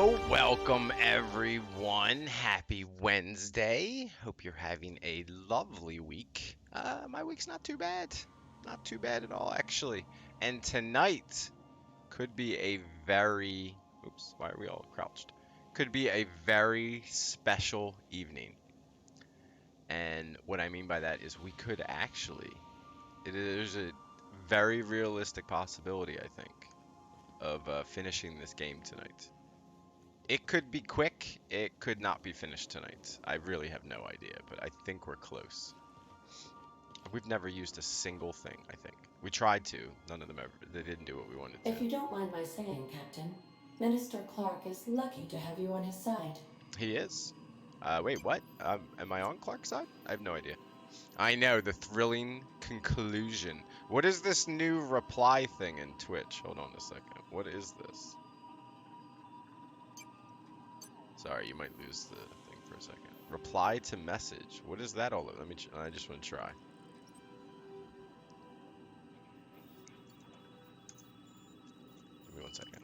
So, welcome everyone. Happy Wednesday. Hope you're having a lovely week. My week's not too bad. Not too bad at all, actually. And tonight could be a very, oops, why are we all crouched? Could be a very special evening. And what I mean by that is we could actually, there's a very realistic possibility, I think, of finishing this game tonight. It could be quick. It could not be finished tonight. I really have no idea, but I think we're close. We've never used a single thing, I think. We tried to. None of them ever. They didn't do what we wanted to. If you don't mind my saying, Captain, Minister Clark is lucky to have you on his side. He is. Wait, what? Am I on Clark's side? I have no idea. I know, the thrilling conclusion. What is this new reply thing in Twitch? Hold on a second. What is this? Sorry, you might lose the thing for a second. Reply to message. What is that all about? I just want to try. Give me 1 second.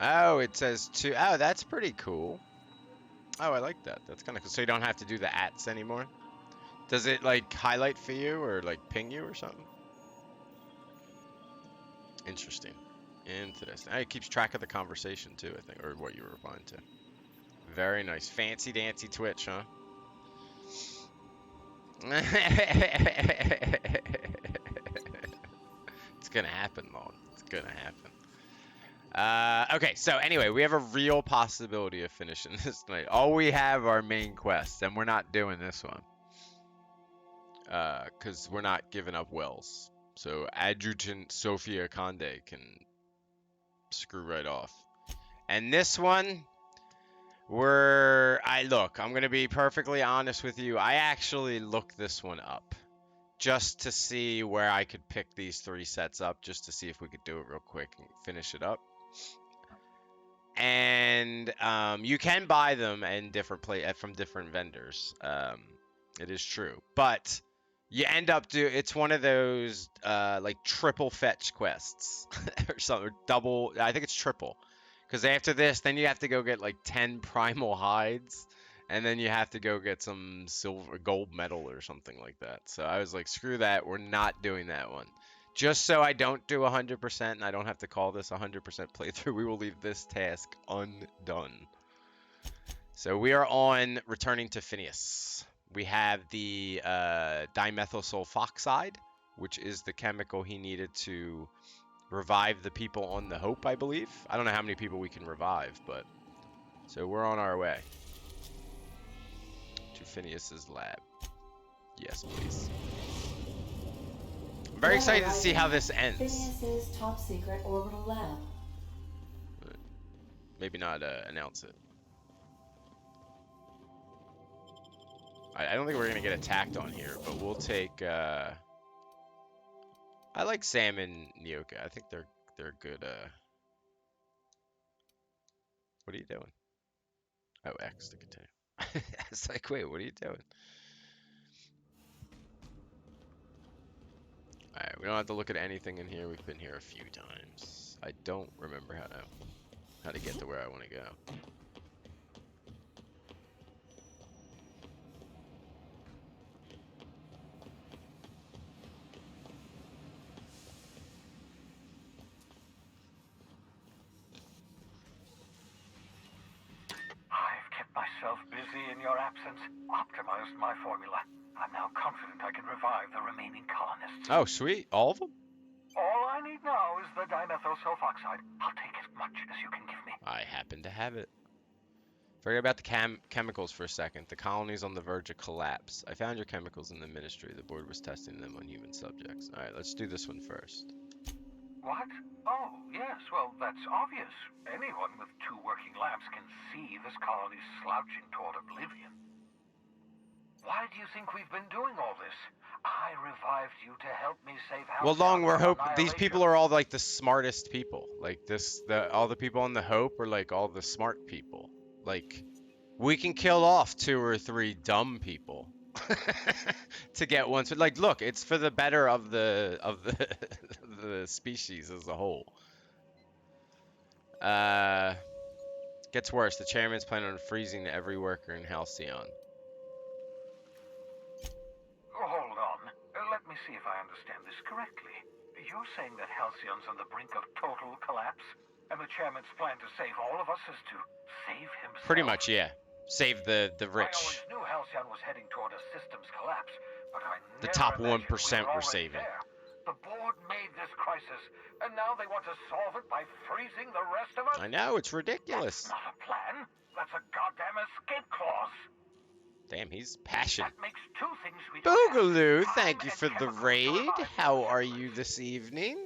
Oh, it says to. Oh, that's pretty cool. Oh, I like that. That's kind of cool. So you don't have to do the ats anymore? Does it like highlight for you or like ping you or something? Interesting. Interesting. Oh, it keeps track of the conversation too, I think, or what you were replying to. Very nice. Fancy dancy Twitch, huh? It's gonna happen, Lon. It's gonna happen. Okay, so anyway, we have a real possibility of finishing this tonight. All we have are main quests, and we're not doing this one. Because we're not giving up Wells. So Adjutant Sophia Conde can screw right off. And this one, I'm going to be perfectly honest with you. I actually looked this one up just to see where I could pick these 3 sets up, just to see if we could do it real quick and finish it up. And you can buy them in from different vendors. It is true, but you end up it's one of those like triple fetch quests or something, or double. I think it's triple, because after this, then you have to go get like 10 primal hides, and then you have to go get some gold medal or something like that. So I was like, screw that, we're not doing that one. Just so I don't do 100% and I don't have to call this 100% playthrough, we will leave this task undone. So we are on returning to Phineas. We have the dimethyl sulfoxide, which is the chemical he needed to revive the people on the Hope, I believe. I don't know how many people we can revive, but... So we're on our way to Phineas's lab. Yes, please. I'm very excited to see how this ends. Phineas's top secret orbital lab. Maybe not announce it. I don't think we're gonna get attacked on here, but we'll take. I like Sam and Nyoka. I think they're good. What are you doing? Oh, X to continue. It's like, wait, what are you doing? Alright, we don't have to look at anything in here. We've been here a few times. I don't remember how to get to where I want to go. I've kept myself busy in your absence, optimized my formula. I'm now confident I can revive the remaining colonists. Oh, sweet. All of them? All I need now is the dimethyl sulfoxide. I'll take as much as you can give me. I happen to have it. Forget about the chemicals for a second. The colony's on the verge of collapse. I found your chemicals in the ministry. The board was testing them on human subjects. Alright, let's do this one first. What? Oh, yes, well, that's obvious. Anyone with 2 working labs can see this colony's slouching toward oblivion. Why do you think we've been doing all this? I revived you to help me save House. Well, Long, we're hoping these people are all like the smartest people. Like all the people on the Hope are like all the smart people. Like, we can kill off 2 or 3 dumb people, to get one. So like, look, it's for the better of the the species as a whole. Gets worse. The chairman's planning on freezing every worker in Halcyon. Hold on. Let me see if I understand this correctly. You're saying that Halcyon's on the brink of total collapse, and the chairman's plan to save all of us is to save himself? Pretty much, yeah. Save the I rich. always knew Halcyon was heading toward a systems collapse, but I The never top imagined 1% we we're were already saving. there. The board made this crisis, and now they want to solve it by freezing the rest of us? I know, it's ridiculous. That's not a plan. That's a goddamn escape clause. Damn, he's passionate. That makes two things we don't have. Boogaloo, Time thank you and for the chemicals to raid. revive How the are settlers. you this evening?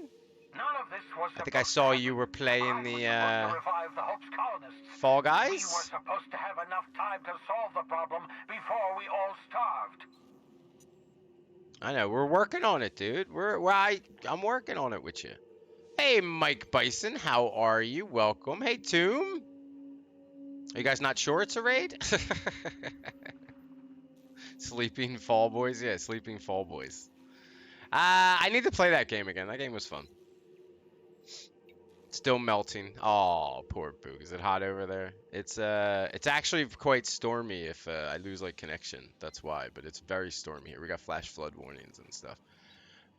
None of this was I think I supposed saw to you were happen. playing I was the supposed to revive the Hope's colonists. Fall We Guys. were supposed to have enough time to solve the problem before we all starved. I know, we're working on it, dude. I'm working on it with you. Hey, Mike Bison, how are you? Welcome. Hey, Tomb. Are you guys not sure it's a raid? Sleeping Fall Boys? Yeah, Sleeping Fall Boys. I need to play that game again. That game was fun. Still melting. Oh, poor Boog. Is it hot over there? It's actually quite stormy if I lose like connection. That's why. But it's very stormy here. We got flash flood warnings and stuff.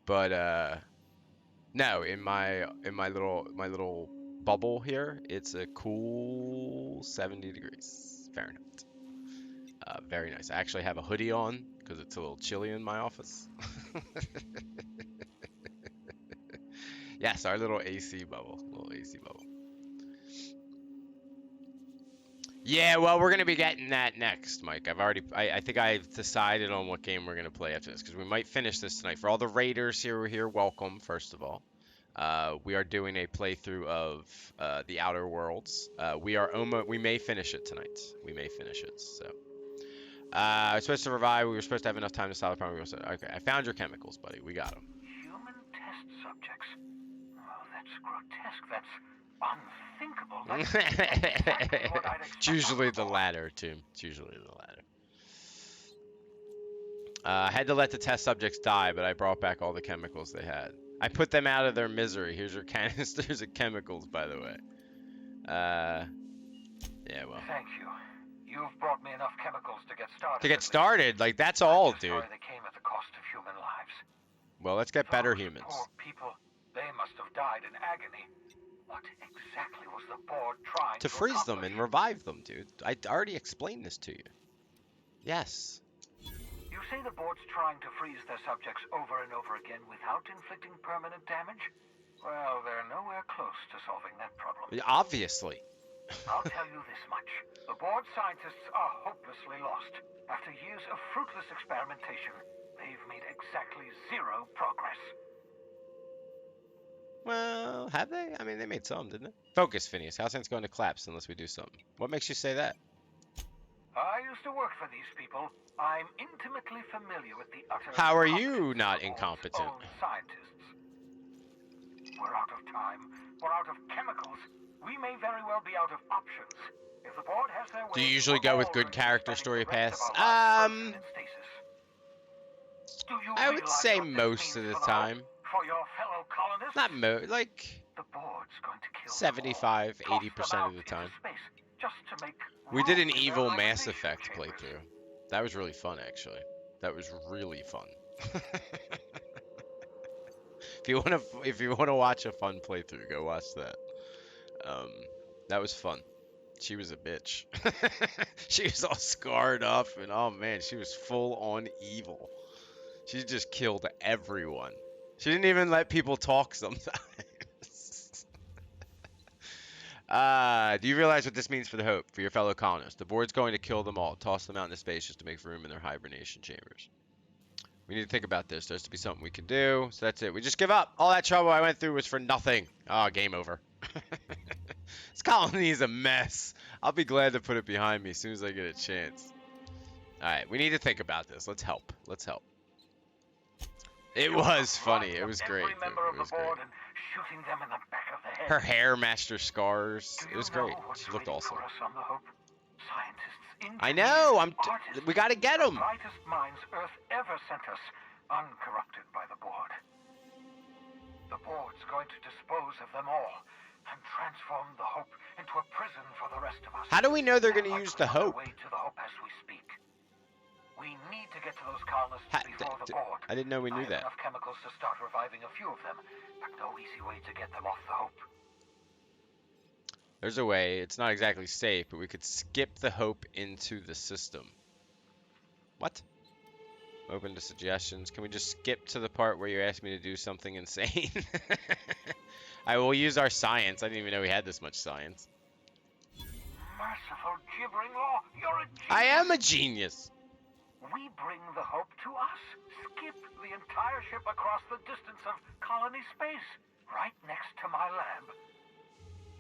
But no, in my little bubble here, it's a cool 70 degrees Fahrenheit. Very nice. I actually have a hoodie on because it's a little chilly in my office. Yes, our little AC bubble. Little AC bubble. Yeah, well, we're gonna be getting that next, Mike. I think I've decided on what game we're gonna play after this because we might finish this tonight. For all the raiders here, welcome. First of all, we are doing a playthrough of the Outer Worlds. We may finish it tonight. We may finish it. So, I was supposed to revive. We were supposed to have enough time to solve the problem. Okay, I found your chemicals, buddy. We got them. Human test subjects. Oh, that's grotesque. That's unthinkable. That's exactly what I'd expect. It's usually the latter, too. It's usually the latter. I had to let the test subjects die, but I brought back all the chemicals they had. I put them out of their misery. Here's your canisters of chemicals, by the way. Yeah, well. Thank you. You've brought me enough chemicals to get started. To get started, like, that's all, dude. Sorry they came at the cost of human lives. Well, let's get better Those humans. Poor people. They must have died in agony. What exactly was the board trying To freeze them accomplish? and revive them, dude. I already explained this to you. Yes. You say the board's trying to freeze their subjects over and over again without inflicting permanent damage? Well, they're nowhere close to solving that problem. Obviously. I'll tell you this much. The board scientists are hopelessly lost. After years of fruitless experimentation, they've made exactly zero progress. Well, have they? I mean, they made some, didn't they? Focus, Phineas. Halcyon's going to collapse unless we do something. What makes you say that? I used to work for these people. I'm intimately familiar with the utter How are you incompetence not of the board's incompetent? own scientists. We're out of time. We're out of chemicals. We may very well be out of options. If the board has their way, Do you usually we're go with all good going to be character spending story the rest paths? of our lives frozen in stasis. Do you I would realize say what this most of means the for time. For your fellow colonists? Not like The board's going to kill 75, them all. 80% Toss them of the out time. into space just to make We did an room in their evil Mass hibernation Effect chambers. playthrough. That was really fun, actually. That was really fun. If you wanna watch a fun playthrough, go watch that. That was fun. She was a bitch. She was all scarred up, and oh man, she was full on evil. She just killed everyone. She didn't even let people talk sometimes. Do you realize what this means for the Hope, for your fellow colonists? The board's going to kill them all, toss them out into space just to make room in their hibernation chambers. We need to think about this. There's to be something we can do. So that's it. We just give up. All that trouble I went through was for nothing. Oh, game over. This colony is a mess. I'll be glad to put it behind me as soon as I get a chance. Alright, we need to think about this. Let's help. Let's help. It was funny. It was great. Every member of It was the great. board and shooting them in the back of the head. Her hair matched her scars. Do It was you know great. what's She looked waiting awesome. for us on the Hope? scientists, I know. artists, We gotta get the them. brightest minds Earth ever sent us, uncorrupted by the board. The board's going to dispose of them all and transform the Hope into a prison for the rest of us. How do we know they're gonna They're use the on their Hope? way to the Hope as we speak. We need to get to those colonists before the board. I didn't know we knew I have that. enough chemicals to start reviving a few of them, but no easy way to get them off the Hope. There's a way. It's not exactly safe, but we could skip the Hope into the system. What? Open to suggestions. Can we just skip to the part where you asked me to do something insane? I will use our science. I didn't even know we had this much science. Merciful gibbering law, you're a genius. I am a genius. We bring the Hope to us. Skip the entire ship across the distance of colony space, right next to my lab.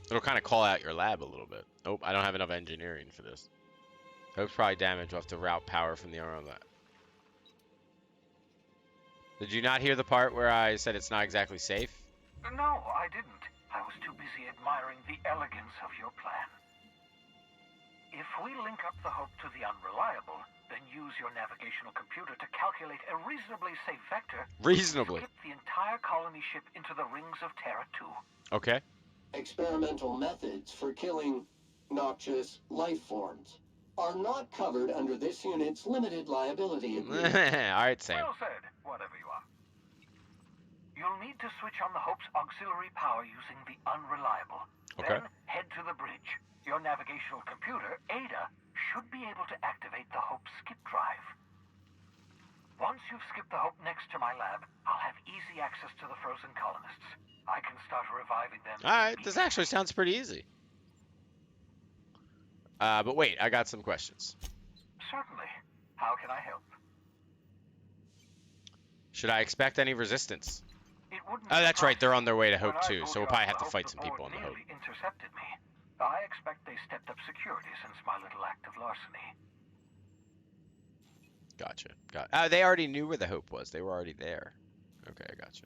It'll kind of call out your lab a little bit. Oh, I don't have enough engineering for this. Hope's probably damaged. We'll have to route power from the RO lab. Did you not hear the part where I said it's not exactly safe? No, I didn't. I was too busy admiring the elegance of your plan. If we link up the Hope to the Unreliable, then use your navigational computer to calculate a reasonably safe vector. Reasonably. Skip the entire colony ship into the rings of Terra 2. Okay. Experimental methods for killing noxious life forms are not covered under this unit's limited liability agreement. Alright, Sam. Well said, whatever you are. You'll need to switch on the Hope's auxiliary power using the Unreliable. Okay. Then head to the bridge. Your navigational computer, Ada, should be able to activate the Hope skip drive. Once you've skipped the Hope next to my lab, I'll have easy access to the frozen colonists. I can start reviving them. Alright, this actually sounds pretty easy. But wait, I got some questions. Certainly. How can I help? Should I expect any resistance? It wouldn't Oh, that's right. They're on their way to When Hope I too, pulled so we'll you probably off have the to fight Hope, some the people on board the Hope. nearly intercepted me. I expect they stepped up security since my little act of larceny. Gotcha. They already knew where the Hope was. They were already there. Okay, I gotcha.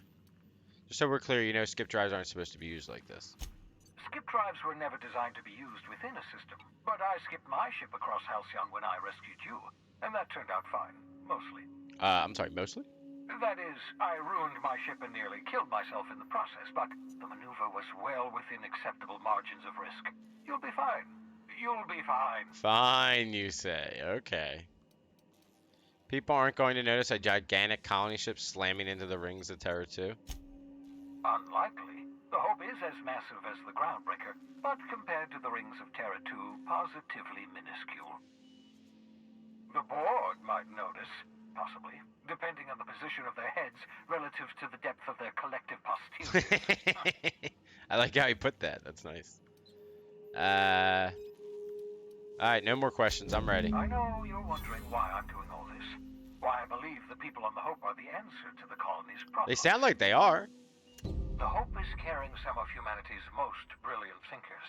Just so we're clear, you know, skip drives aren't supposed to be used like this. Skip drives were never designed to be used within a system, but I skipped my ship across Halcyon when I rescued you, and that turned out fine, mostly. I'm sorry, mostly? That is, I ruined my ship and nearly killed myself in the process, but the maneuver was well within acceptable margins of risk. You'll be fine. You'll be fine. Fine, you say. Okay. People aren't going to notice a gigantic colony ship slamming into the rings of Terra 2? Unlikely. The Hope is as massive as the Groundbreaker, but compared to the rings of Terra 2, positively minuscule. The board might notice, possibly, depending on the position of their heads relative to the depth of their collective posteriors. I like how you put that. That's nice. Alright, no more questions. I'm ready. I know you're wondering why I'm doing all this. Why I believe the people on the Hope are the answer to the colony's problems. They sound like they are. The Hope is carrying some of humanity's most brilliant thinkers,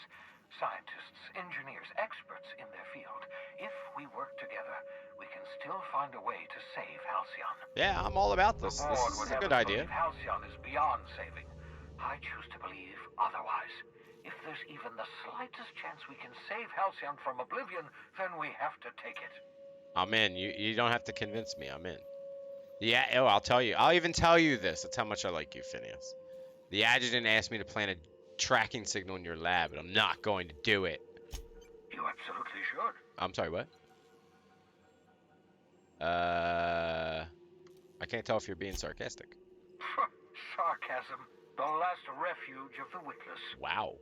scientists, engineers, experts in their field. If we work together, we can still find a way to save Halcyon. Yeah, I'm all about this. The This board is would a have good us idea. believe Halcyon is beyond saving. I choose to believe otherwise. If there's even the slightest chance we can save Halcyon from oblivion, then we have to take it. I'm in. You don't have to convince me. I'm in. Yeah, oh, I'll tell you. I'll even tell you this. That's how much I like you, Phineas. The adjutant asked me to plant a tracking signal in your lab, but I'm not going to do it. You absolutely should. I'm sorry, what? I can't tell if you're being sarcastic. Sarcasm, the last refuge of the witless. Wow.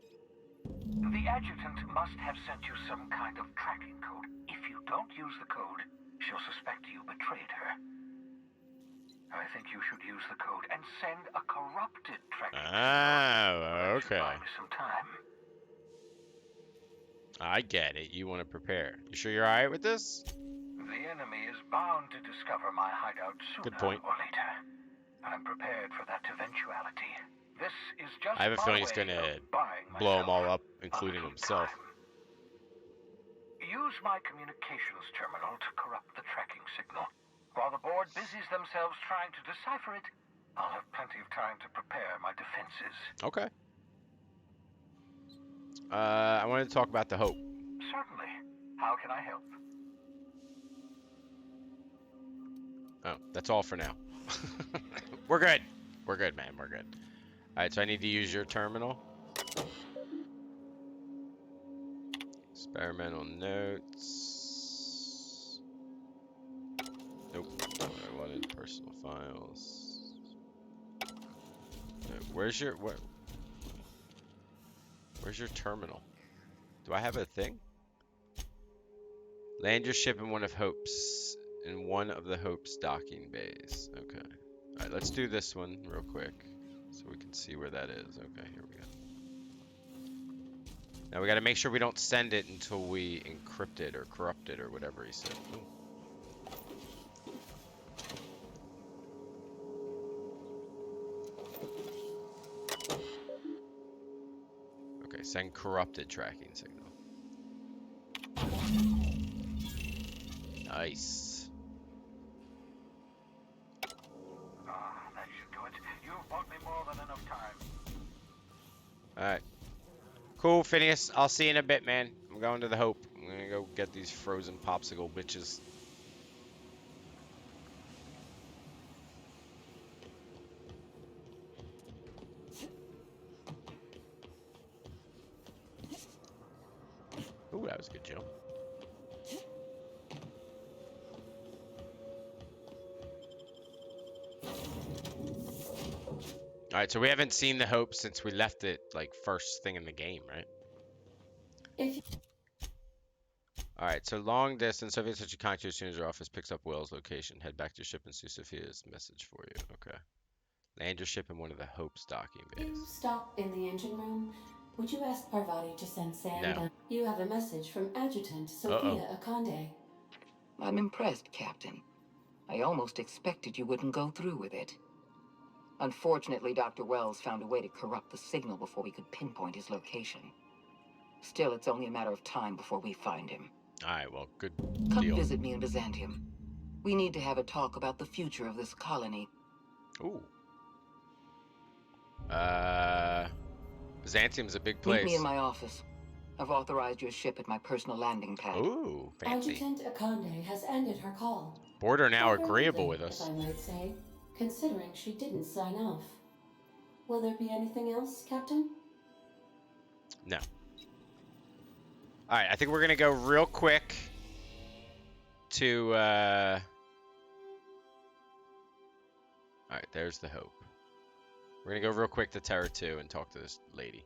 The adjutant must have sent you some kind of tracking code. If you don't use the code, she'll suspect you betrayed her. I think you should use the code and send a corrupted tracking signal. Oh, okay. Buy me some time. I get it. You want to prepare. You sure you're alright with this? The enemy is bound to discover my hideout sooner Good point. or later. I'm prepared for that eventuality. This is just I have a my feeling he's way gonna of buying blow them all myself up, including a little himself. time. Use my communications terminal to corrupt the tracking signal. While the board busies themselves trying to decipher it, I'll have plenty of time to prepare my defenses. Okay. I wanted to talk about the Hope. Certainly. How can I help? Oh, that's all for now. We're good. We're good, man. We're good. Alright, so I need to use your terminal. Experimental notes. Nope, not what I wanted. Personal files. No, where's your terminal? Do I have a thing? Land your ship in one of the Hope's docking bays. Okay. Alright, let's do this one real quick so we can see where that is. Okay, here we go. Now we gotta make sure we don't send it until we encrypt it or corrupt it or whatever he said. Ooh. Okay, send corrupted tracking signal. Nice. That should do it. You've bought me more than enough time. Alright. Cool, Phineas. I'll see you in a bit, man. I'm going to the Hope. I'm gonna go get these frozen popsicle bitches. Ooh, that was a good jump. Alright, so we haven't seen the Hope since we left it, like, first thing in the game, right? If you Alright, so long distance, Soviet such a contact as soon as your office picks up Will's location. Head back to your ship and Sue Sophia's message for you. Okay. Land your ship in one of the Hope's docking bays. stop in the engine room, would you ask Parvati to send Sam No. down? You have a message from Adjutant Sophia Akande. I'm impressed, Captain. I almost expected you wouldn't go through with it. Unfortunately, Dr. Wells found a way to corrupt the signal before we could pinpoint his location. Still, it's only a matter of time before we find him. Alright, well, good Come deal. visit me in Byzantium. We need to have a talk about the future of this colony. Ooh. Byzantium's a big Meet place. me in my office. I've authorized your ship at my personal landing pad. Ooh, fancy. Adjutant Akande has ended her call. Board are now Rather agreeable rudely, with us. if I might say, considering she didn't sign off. Will there be anything else, Captain? No. Alright, I think we're gonna go real quick to, Alright, there's the Hope. We're gonna go real quick to Terra 2 and talk to this lady.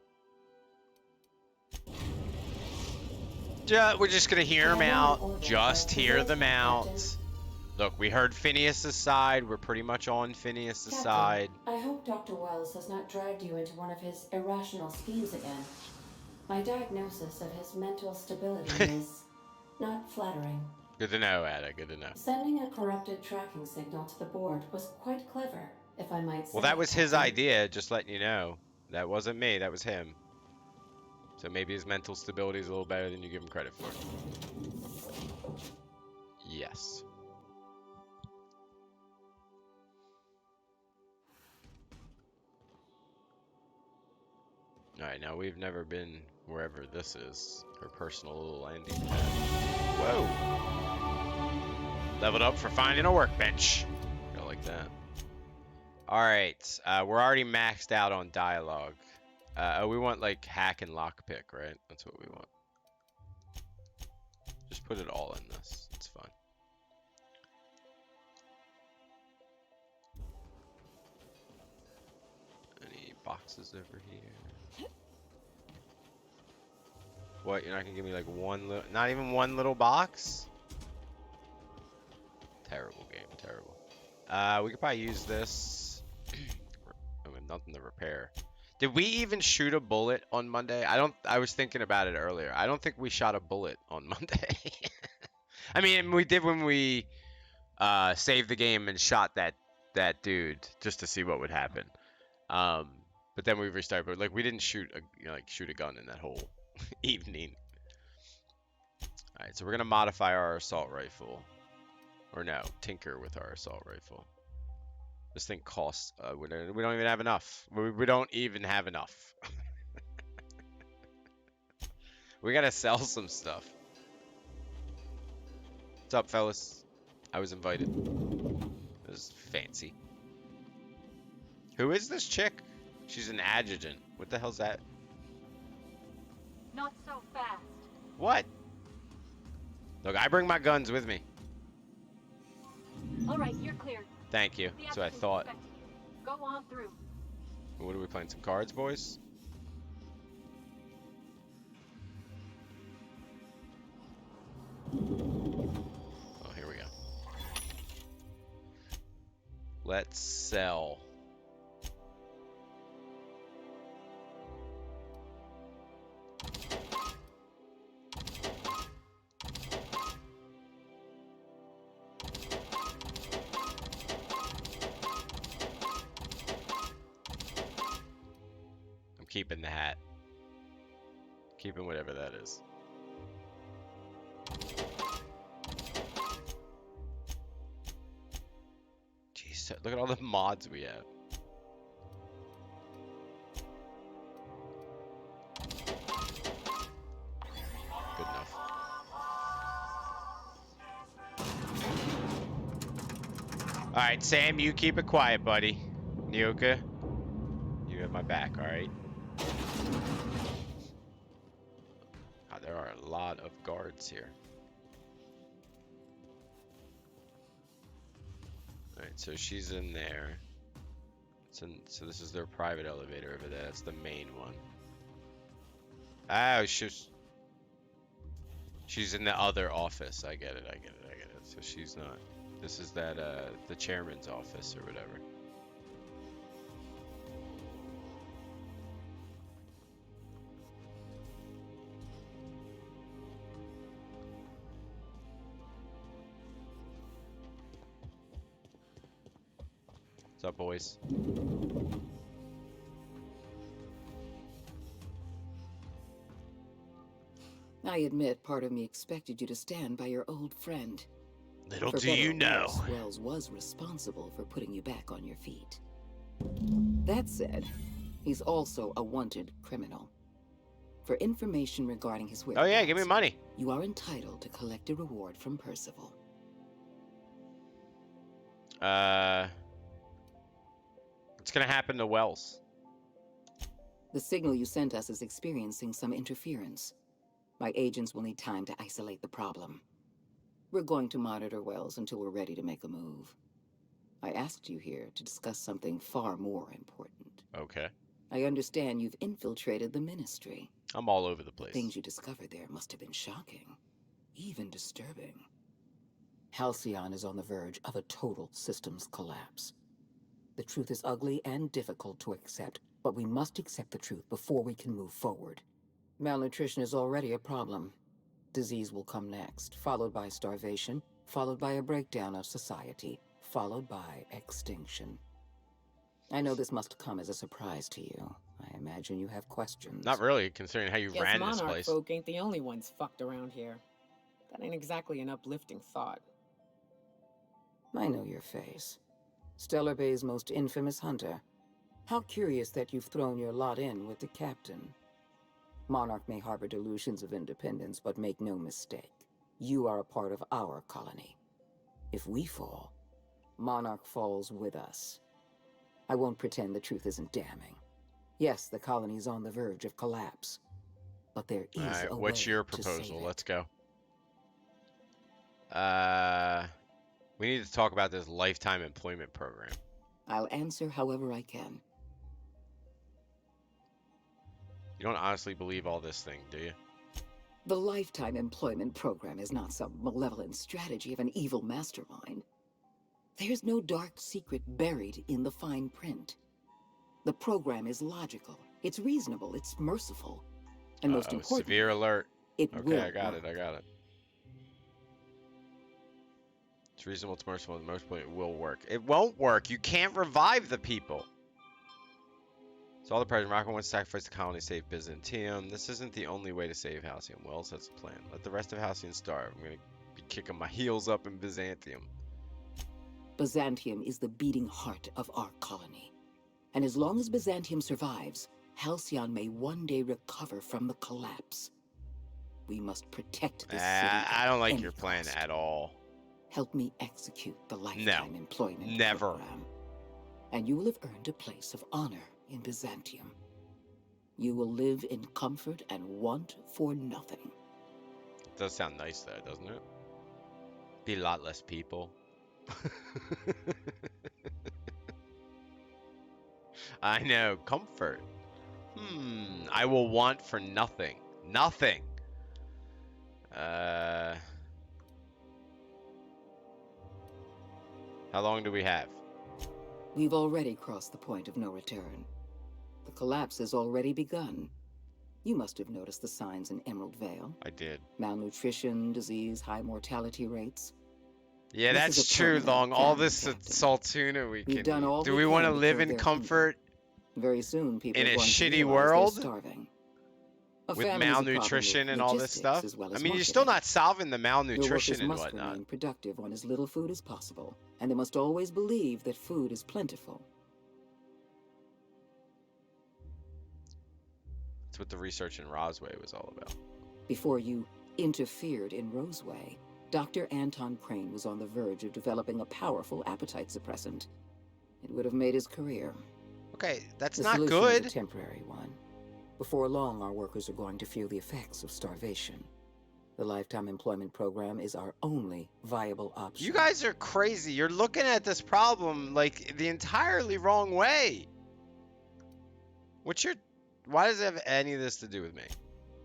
We're just gonna hear them out. Just hear them out. Look, we heard Phineas's side. We're pretty much on Phineas's Captain, side. I hope Dr. Wells has not dragged you into one of his irrational schemes again. My diagnosis of his mental stability is not flattering. Good to know, Ada. Good to know. Sending a corrupted tracking signal to the board was quite clever, if I might say. Well, that was his Captain. idea, just letting you know. That wasn't me, that was him. So maybe his mental stability is a little better than you give him credit for. Yes. Alright, now we've never been wherever this is. Her personal little landing pad. Whoa! Leveled up for finding a workbench. Go like that. Alright, we're already maxed out on dialogue. Oh, we want like hack and lockpick, right? That's what we want. Just put it all in this. It's fine. Any boxes over here? What, you're not gonna give me like one little, not even one little box? Terrible game, terrible. We could probably use this. I mean, nothing to repair. Did we even shoot a bullet on Monday? I was thinking about it earlier. I don't think we shot a bullet on Monday. I mean, we did when we saved the game and shot that dude just to see what would happen. But then we restarted. But like, we didn't shoot a gun in that whole evening. All right, so we're gonna modify our assault rifle, or no, tinker with our assault rifle. This thing costs. We don't even have enough. We don't even have enough. We gotta sell some stuff. What's up, fellas? I was invited. It was fancy. Who is this chick? She's an adjutant. What the hell's that? Not so fast. What? Look, I bring my guns with me. All right, you're cleared. Thank you. The That's what I adjutant's thought. expecting you. Go on through. What are we playing? Some cards, boys? Oh, here we go. Let's sell. I'm keeping the hat. Keeping whatever that is. Jeez, look at all the mods we have. Good enough. Alright, Sam, you keep it quiet, buddy. Nyoka, you have my back, alright? God, there are a lot of guards here. Alright, so she's in there. So this is their private elevator over there. That's the main one. Oh, she's in the other office. I get it. So she's not. This is that the chairman's office or whatever. What's up, boys? I admit part of me expected you to stand by your old friend. Little For do better you or know. worse, Wells was responsible for putting you back on your feet. That said, he's also a wanted criminal. For information regarding his Oh whereabouts, yeah, give me money. you are entitled to collect a reward from Percival. What's gonna happen to Wells? The signal you sent us is experiencing some interference. My agents will need time to isolate the problem. We're going to monitor Wells until we're ready to make a move. I asked you here to discuss something far more important. Okay. I understand you've infiltrated the Ministry. I'm all over the The place. things you discovered there must have been shocking, even disturbing. Halcyon is on the verge of a total systems collapse. The truth is ugly and difficult to accept, but we must accept the truth before we can move forward. Malnutrition is already a problem. Disease will come next, followed by starvation, followed by a breakdown of society, followed by extinction. I know this must come as a surprise to you. I imagine you have questions. Not really, considering how you Guess ran this Monarch place. folk ain't the only ones fucked around here. That ain't exactly an uplifting thought. I know your face. Stellar Bay's most infamous hunter. How curious that you've thrown your lot in with the captain. Monarch may harbor delusions of independence, but make no mistake. You are a part of our colony. If we fall, Monarch falls with us. I won't pretend the truth isn't damning. Yes, the colony's on the verge of collapse. But there is Alright, a what's way your to proposal? save it. Let's go. We need to talk about this lifetime employment program. I'll answer however I can. You don't honestly believe all this thing, do you? The Lifetime Employment Program is not some malevolent strategy of an evil mastermind. There's no dark secret buried in the fine print. The program is logical, it's reasonable, it's merciful, and most Uh-oh, importantly, severe alert. it Okay, will I got work. it. It's reasonable, it's merciful, and most importantly, it will work. It won't work. You can't revive the people. So all the President Rocket wants to sacrifice the colony to save Byzantium. This isn't the only way to save Halcyon. Wells, that's the plan. Let the rest of Halcyon starve. I'm gonna be kicking my heels up in Byzantium. Byzantium is the beating heart of our colony. And as long as Byzantium survives, Halcyon may one day recover from the collapse. We must protect this city. I don't at like any your plan cost. at all. Help me execute the lifetime employment never. program, and you will have earned a place of honor in Byzantium. You will live in comfort and want for nothing. It does sound nice though, doesn't it? Be a lot less people. I know, comfort. I will want for nothing. Nothing. How long do we have? We've already crossed the point of no return. The collapse has already begun. You must have noticed the signs in Emerald Vale. I did. Malnutrition, disease, high mortality rates. Yeah, This that's is a true, permanent Long. All famine, this Captain. Saltuna we We've can done eat. all Do we we want to can to live curb in their comfort Very soon, people in are a going to shitty realize world they're starving. A with famine is a problem malnutrition with and all this logistics stuff? as well I as mean, you're still marketing. not solving the Your malnutrition workers and must whatnot. remain productive on as little food as possible, and they must always believe that food is plentiful. That's what the research in Rosway was all about. Before you interfered in Roseway, Dr. Anton Crane was on the verge of developing a powerful appetite suppressant. It would have made his career. Okay, that's The not solution good. is a temporary one. Before long, our workers are going to feel the effects of starvation. The lifetime employment program is our only viable option. You guys are crazy. You're looking at this problem like the entirely wrong way. Why does it have any of this to do with me?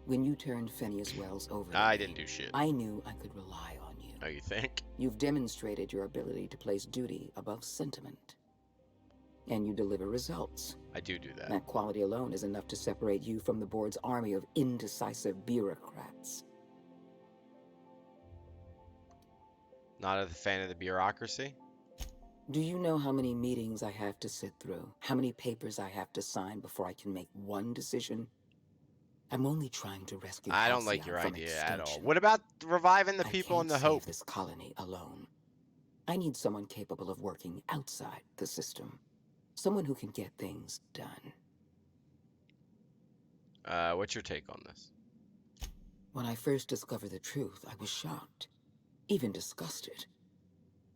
When you turned Phineas Wells over, I to didn't me, do shit. I knew I could rely on you. Oh, you think? You've demonstrated your ability to place duty above sentiment. And you deliver results. I do that. That quality alone is enough to separate you from the board's army of indecisive bureaucrats. Not a fan of the bureaucracy? Do you know how many meetings I have to sit through? How many papers I have to sign before I can make one decision? I'm only trying to rescue I don't like Halcyon your from idea at all. extinction. What about reviving the I people can't in the save Hope? this colony alone. I need someone capable of working outside the system. Someone who can get things done. What's your take on this? When I first discovered the truth, I was shocked, even disgusted.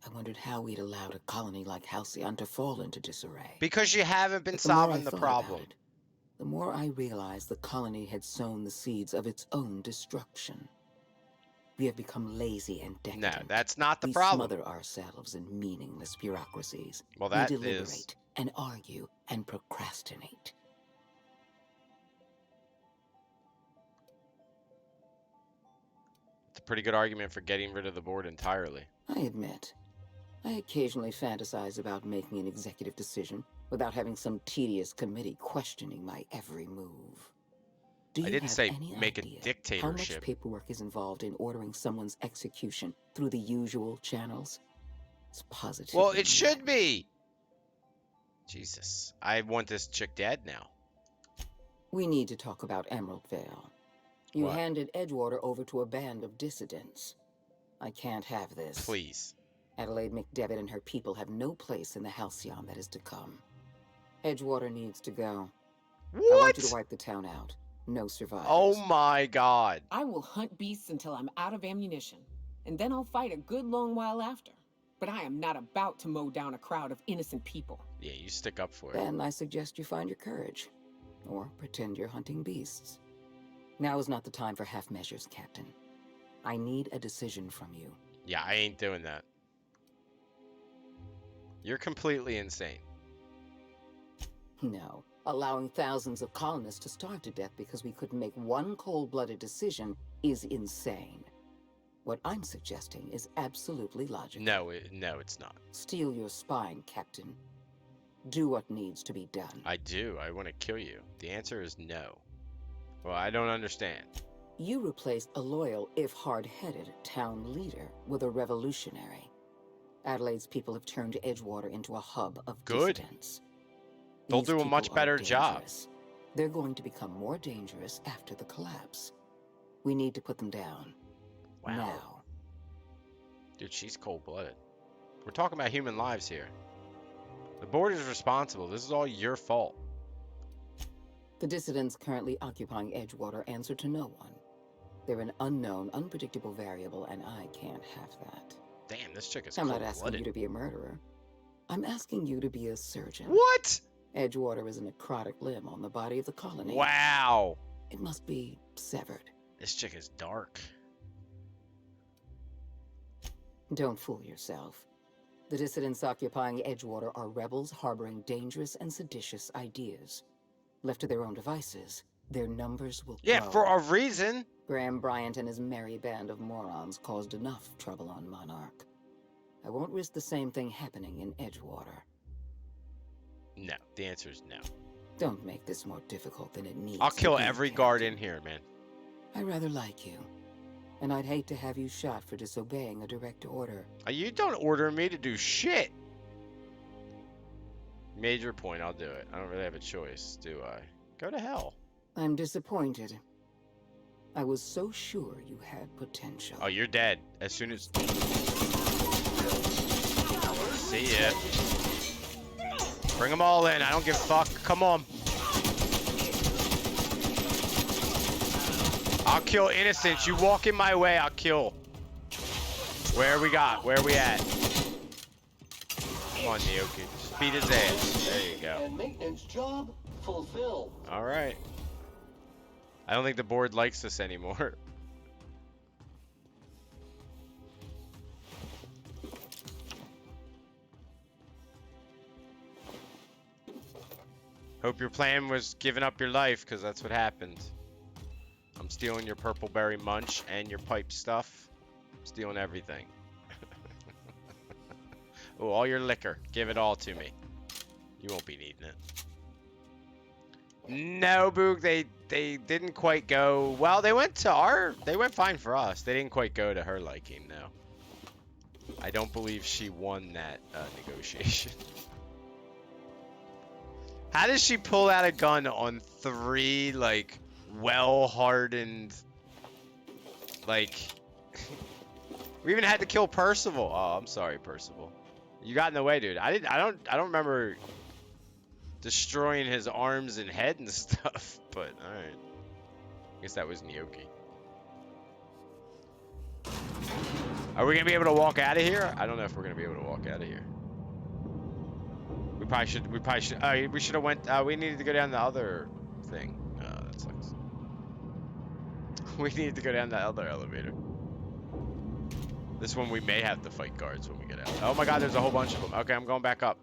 I wondered how we'd allowed a colony like Halcyon to fall into disarray. Because you haven't been But the more I solving the thought about problem. it, the more I realized the colony had sown the seeds of its own destruction. We have become lazy and No, decadent. that's not the We problem. smother ourselves in meaningless bureaucracies. Well, that we is. deliberate and argue and procrastinate. It's a pretty good argument for getting rid of the board entirely. I admit, I occasionally fantasize about making an executive decision without having some tedious committee questioning my every move. Do you I didn't have say any make a idea how much dictatorship. paperwork is involved in ordering someone's execution through the usual channels? It's positive. Well, it should be. Jesus. I want this chick dead now. We need to talk about Emerald Vale. You What? handed Edgewater over to a band of dissidents. I can't have this. Please. Adelaide McDevitt and her people have no place in the Halcyon that is to come. Edgewater needs to go. I want you to What? wipe the town out. No survivors. Oh my god. I will hunt beasts until I'm out of ammunition, and then I'll fight a good long while after. But I am not about to mow down a crowd of innocent people. Yeah, you stick up for it. Then I suggest you find your courage. Or pretend you're hunting beasts. Now is not the time for half measures, Captain. I need a decision from you. Yeah, I ain't doing that. You're completely insane. No. Allowing thousands of colonists to starve to death because we couldn't make one cold-blooded decision is insane. What I'm suggesting is absolutely logical. No, it's not. Steel your spine, Captain. Do what needs to be done. I do. I want to kill you. The answer is no. Well, I don't understand. You replaced a loyal, if hard-headed, town leader with a revolutionary. Adelaide's people have turned Edgewater into a hub of Good. dissidents. They'll These do a people much are better job. dangerous. They're going to become more dangerous after the collapse. We need to put them down. Wow. Now. Dude, she's cold-blooded. We're talking about human lives here. The board is responsible. This is all your fault. The dissidents currently occupying Edgewater answer to no one. They're an unknown, unpredictable variable, and I can't have that. Damn, this chick is I'm not asking you cold-blooded. to be a murderer. I'm asking you to be a surgeon. What? Edgewater is a necrotic limb on the body of the colony. Wow. It must be severed. This chick is dark. Don't fool yourself. The dissidents occupying Edgewater are rebels harboring dangerous and seditious ideas. Left to their own devices, their numbers will Yeah, grow. for a reason. Graham Bryant and his merry band of morons caused enough trouble on Monarch. I won't risk the same thing happening in Edgewater. No, the answer is no. Don't make this more difficult than it needs I'll to kill be, every guard Captain. in here, man. I rather like you. And I'd hate to have you shot for disobeying a direct order. You don't order me to do shit. Major point, I'll do it. I don't really have a choice, do I? Go to hell. I'm disappointed. I was so sure you had potential. Oh, you're dead. As soon as... See ya. Bring them all in. I don't give a fuck. Come on. I'll kill innocents. You walk in my way, I'll kill. Where we got? Where we at? Come on, Nyoki. Just beat his ass. There you go. And maintenance job fulfilled. All right. I don't think the board likes us anymore. Hope your plan was giving up your life, because that's what happened. I'm stealing your purple berry munch and your pipe stuff. Stealing everything. Oh, all your liquor. Give it all to me. You won't be needing it. No, Boog, they didn't quite go. Well, they went fine for us. They didn't quite go to her liking, no. I don't believe she won that negotiation. How does she pull out a gun on 3, like, well-hardened, like... We even had to kill Percival. Oh, I'm sorry, Percival. You got in the way, dude. I don't remember destroying his arms and head and stuff, but alright. I guess that was Nyoki. Are we gonna be able to walk out of here? I don't know if we're gonna be able to walk out of here. We probably should, we should have went, we needed to go down the other thing. Oh, that sucks. We needed to go down the other elevator. This one we may have to fight guards when we get out. Oh my god, there's a whole bunch of them. Okay, I'm going back up.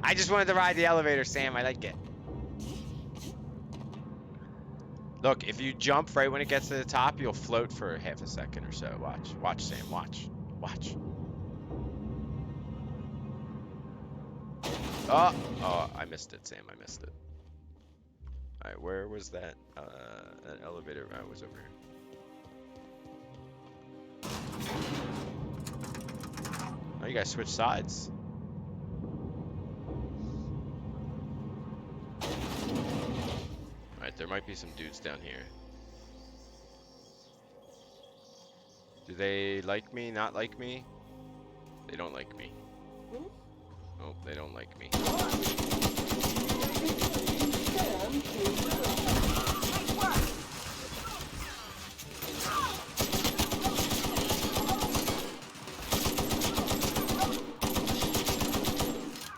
I just wanted to ride the elevator, Sam. I like it. Look, if you jump right when it gets to the top, you'll float for half a second or so. Watch. Watch, Sam. Watch. Watch. Oh, I missed it, Sam. I missed it. Alright, where was that? That elevator? I was over here. Oh, you guys switch sides. Alright, there might be some dudes down here. Do they like me? Not like me? They don't like me. Oh, they don't like me.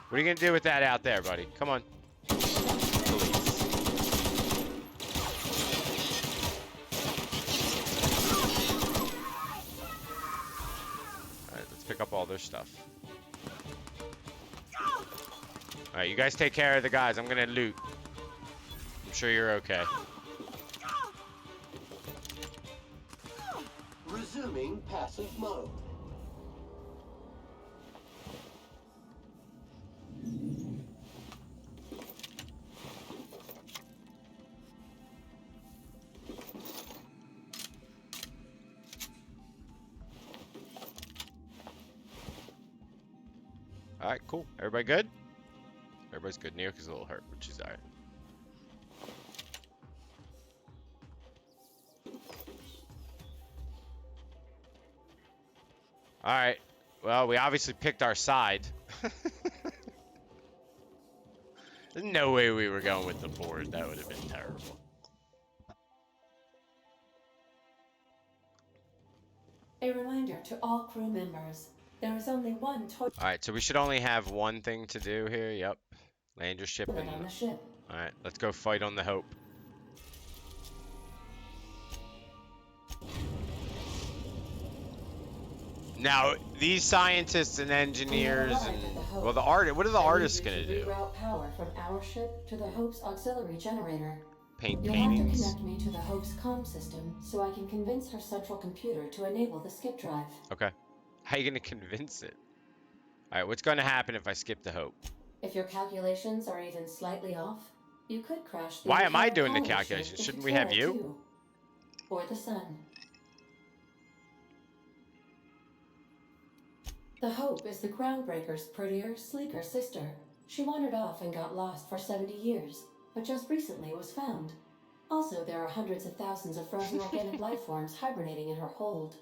What are you gonna do with that out there, buddy? Come on. Police. Alright, let's pick up all their stuff. Alright, you guys take care of the guys. I'm gonna loot. I'm sure you're okay. Resuming passive mode. Alright, cool. Everybody good? Everybody's good. Nyoki's a little hurt, but she's alright. Alright. Well, we obviously picked our side. There's no way we were going with the board. That would have been terrible. A reminder to all crew members, there is only one toilet Alright, so we should only have one thing to do here. Yep. Land your ship and... on the ship. Alright, let's go fight on the Hope. Now, these scientists and engineers and... Well, the art... What are the artists gonna do? Reroute power from our ship to the Hope's auxiliary generator. Paint You'll have to paintings? connect me to the Hope's comm system so I can convince her central computer to enable the skip drive. Okay. How are you gonna convince it? Alright, what's gonna happen if I skip the Hope? If your calculations are even slightly off, you could crash the Why am I entire doing the colony ship calculations? into Shouldn't we have Terra you? 2. Or the sun. The Hope is the Groundbreaker's prettier, sleeker sister. She wandered off and got lost for 70 years, but just recently was found. Also, there are hundreds of thousands of frozen organic life forms hibernating in her hold.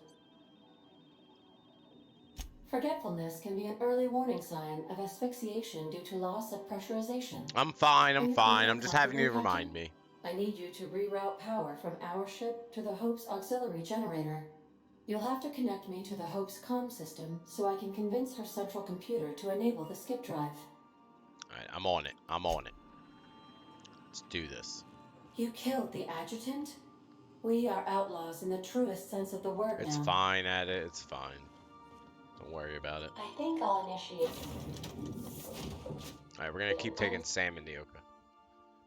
Forgetfulness can be an early warning sign of asphyxiation due to loss of pressurization. I'm fine, Are I'm you fine. feeling I'm just having you to comfortable, remind me. I need you to reroute power from our ship to the Hope's auxiliary generator. You'll have to connect me to the Hope's comm system so I can convince her central computer to enable the skip drive. Alright, I'm on it. I'm on it. Let's do this. You killed the adjutant? We are outlaws in the truest sense of the word It's now. fine at it. It's fine. Don't worry about it. I think I'll initiate. Alright, we're gonna keep taking Sam and Nyoka.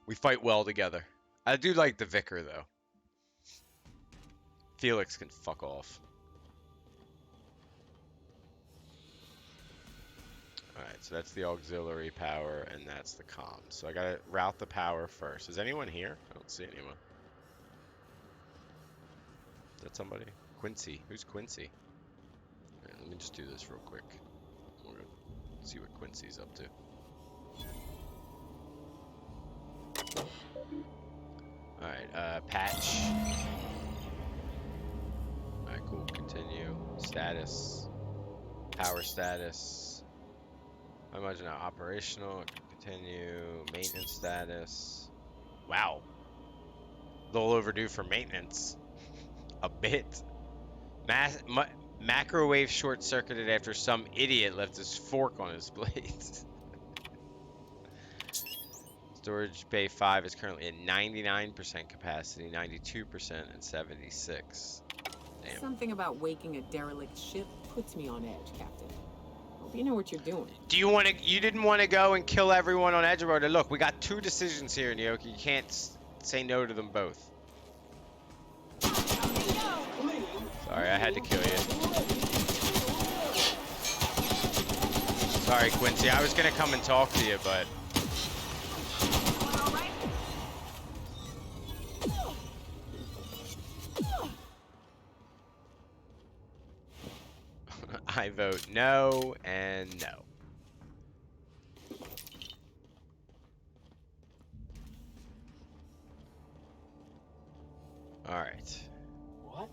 We fight well together. I do like the Vicar, though. Felix can fuck off. Alright, so that's the auxiliary power, and that's the comms. So I gotta route the power first. Is anyone here? I don't see anyone. Is that somebody? Quincy. Who's Quincy? Alright, let me just do this real quick. We're gonna see what Quincy's up to. Alright, patch. Alright, cool. Continue. Status. Power status. I imagine now operational. Continue. Maintenance status. Wow. A little overdue for maintenance. A bit. Macrowave short-circuited after some idiot left his fork on his blades. Storage bay 5 is currently at 99% capacity, 92%, and 76. Damn. Something about waking a derelict ship puts me on edge, Captain. Hope you know what you're doing. Do you want to? You didn't want to go and kill everyone on Edgewater. Look, we got two decisions here, Nyoka. You can't say no to them both. Sorry, I had to kill you. Sorry, Quincy. I was gonna come and talk to you, but. I vote no and no. All right. What?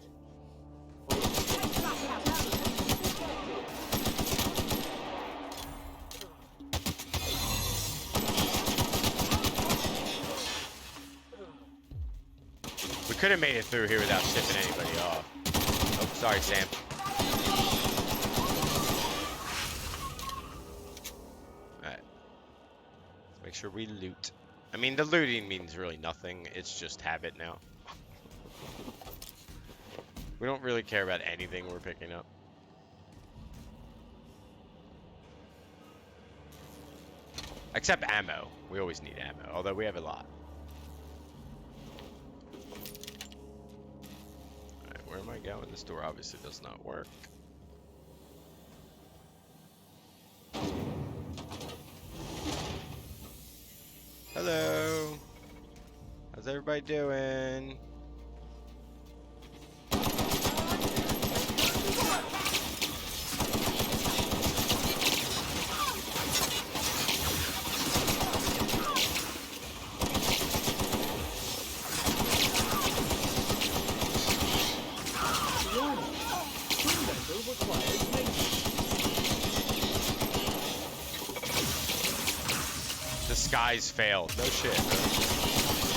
We could have made it through here without tipping anybody off. Oh, sorry, Sam. Alright. Make sure we loot. I mean, the looting means really nothing. It's just habit now. We don't really care about anything we're picking up. Except ammo. We always need ammo, although we have a lot. Alright, where am I going? This door obviously does not work. Hello. How's everybody doing? The skies failed. No shit.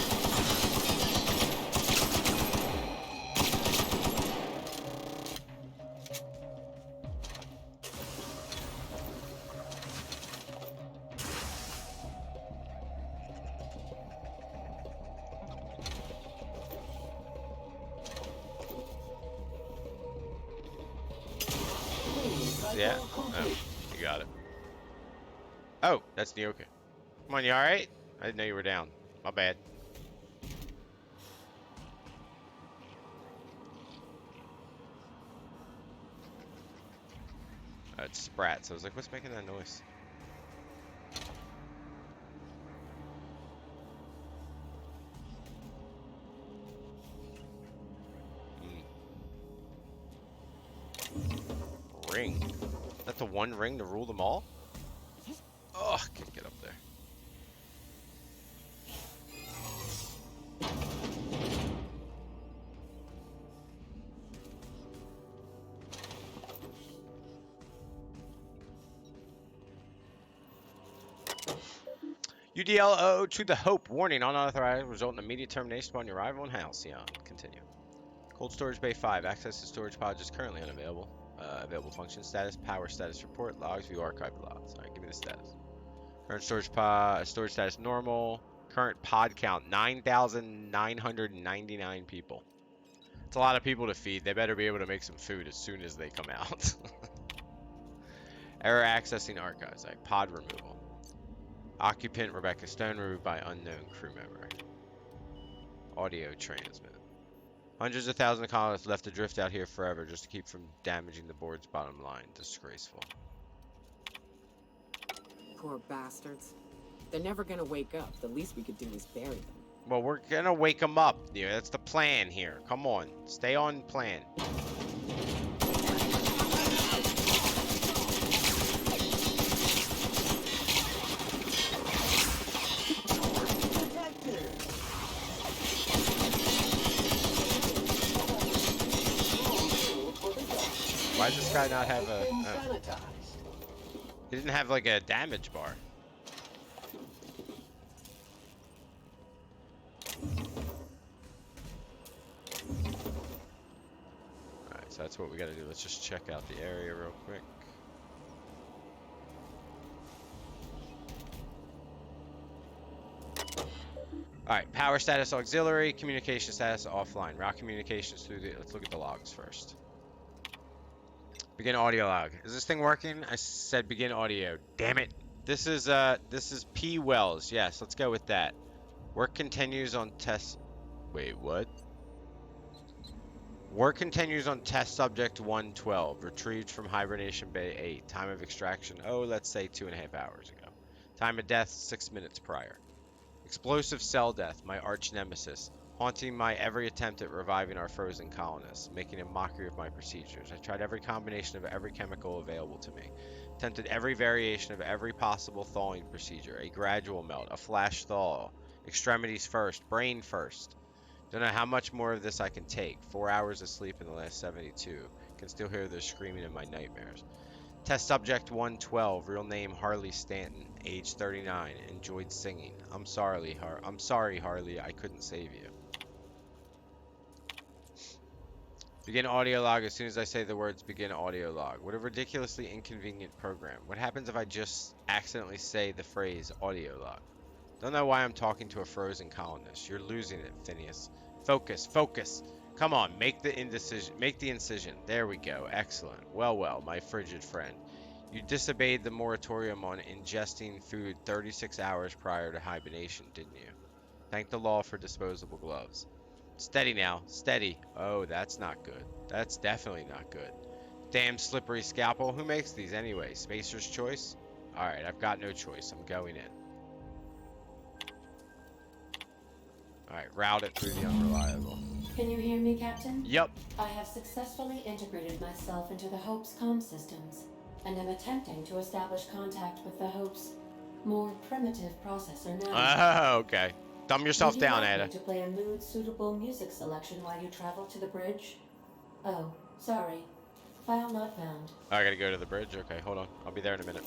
Yeah. Oh, you got it. Oh, that's Nyoka. Come on, you alright? I didn't know you were down. My bad. It's Sprat, so I was like, what's making that noise? Ring. Is that the one ring to rule them all? Oh, can't get up there. UDLO to the Hope. Warning, unauthorized result in immediate termination upon your arrival in Halcyon. Continue. Cold Storage Bay 5. Access to storage pod is currently unavailable. Available function status, power status report, logs, view archive logs. Alright, give me the status. Current storage pod, storage status normal. Current pod count, 9,999 people. It's a lot of people to feed. They better be able to make some food as soon as they come out. Error accessing archives, like pod removal. Occupant Rebecca Stone removed by unknown crew member. Audio transmit. Hundreds of thousands of colonists left adrift out here forever just to keep from damaging the board's bottom line. Disgraceful. Poor bastards. They're never gonna wake up. The least we could do is bury them. Well, we're gonna wake them up. Yeah, that's the plan here. Come on, stay on plan. Why does this guy not have a... Oh. He didn't have like a damage bar. Alright, so that's what we gotta do. Let's just check out the area real quick. Alright, power status auxiliary, communication status offline. Route communications through the... Let's look at the logs first. Begin audio log. Is this thing working? I said begin audio. Damn it. This is P. Wells. Yes, let's go with that. Work continues on test... Wait, what? Work continues on test subject 112. Retrieved from hibernation bay 8. Time of extraction, oh, let's say 2.5 hours ago. Time of death, 6 minutes prior. Explosive cell death, my arch nemesis. Haunting my every attempt at reviving our frozen colonists, making a mockery of my procedures. I tried every combination of every chemical available to me. Attempted every variation of every possible thawing procedure. A gradual melt, a flash thaw. Extremities first, brain first. Don't know how much more of this I can take. 4 hours of sleep in the last 72. Can still hear their screaming in my nightmares. Test subject 112, real name Harley Stanton, age 39, enjoyed singing. I'm sorry, Harley, I couldn't save you. Begin audio log as soon as I say the words begin audio log. What a ridiculously inconvenient program. What happens if I just accidentally say the phrase audio log? Don't know why I'm talking to a frozen colonist. You're losing it, Phineas. Focus, focus. Come on, make the incision. There we go. Excellent. Well, my frigid friend. You disobeyed the moratorium on ingesting food 36 hours prior to hibernation, didn't you? Thank the law for disposable gloves. Steady now, steady. Oh, that's not good. That's definitely not good. Damn slippery scalpel. Who makes these anyway? Spacer's Choice? Alright, I've got no choice. I'm going in. Alright, route it through the unreliable. Can you hear me, Captain? Yep. I have successfully integrated myself into the Hope's comm systems, and am attempting to establish contact with the Hope's more primitive processor now. Oh, okay. Dumb yourself Would you down, like Ada. me to play a mood-suitable music selection while you travel to the bridge? Oh, sorry. File not found. Oh, I gotta go to the bridge? Okay, hold on. I'll be there in a minute.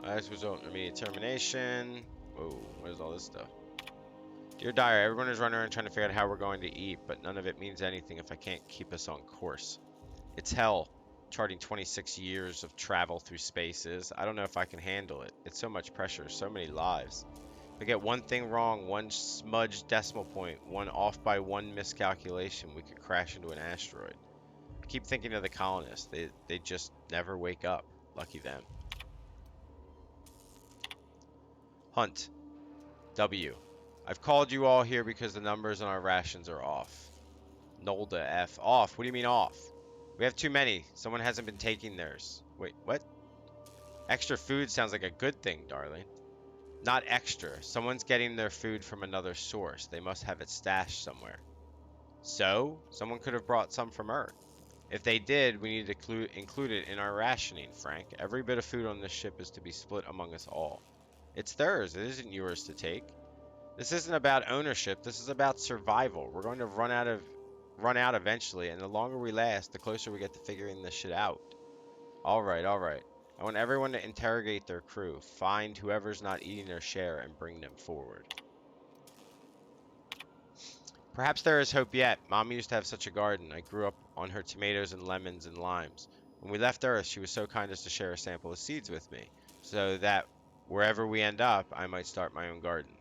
Last result, immediate termination. Whoa, what is all this stuff? Dear Dyer, everyone is running around trying to figure out how we're going to eat, but none of it means anything if I can't keep us on course. It's hell. Charting 26 years of travel through spaces. I don't know if I can handle it. It's so much pressure, so many lives. If I get one thing wrong, one smudged decimal point, one off by one miscalculation, we could crash into an asteroid. keep thinking of the colonists. They just never wake up. Lucky them. Hunt. W. I've called you all here because the numbers on our rations are off. Nolda F. Off? What do you mean off? We have too many. Someone hasn't been taking theirs. Wait, what? Extra food sounds like a good thing, darling. Not extra. Someone's getting their food from another source. They must have it stashed somewhere. So, someone could have brought some from Earth. If they did, we need to include it in our rationing, Frank. Every bit of food on this ship is to be split among us all. It's theirs. It isn't yours to take. This isn't about ownership. This is about survival. We're going to run out eventually, and the longer we last, the closer we get to figuring this shit out. All right, all right. I want everyone to interrogate their crew, find whoever's not eating their share, and bring them forward. Perhaps there is hope yet. Mom used to have such a garden. I grew up on her tomatoes and lemons and limes. When we left Earth, she was so kind as to share a sample of seeds with me, so that wherever we end up, I might start my own garden.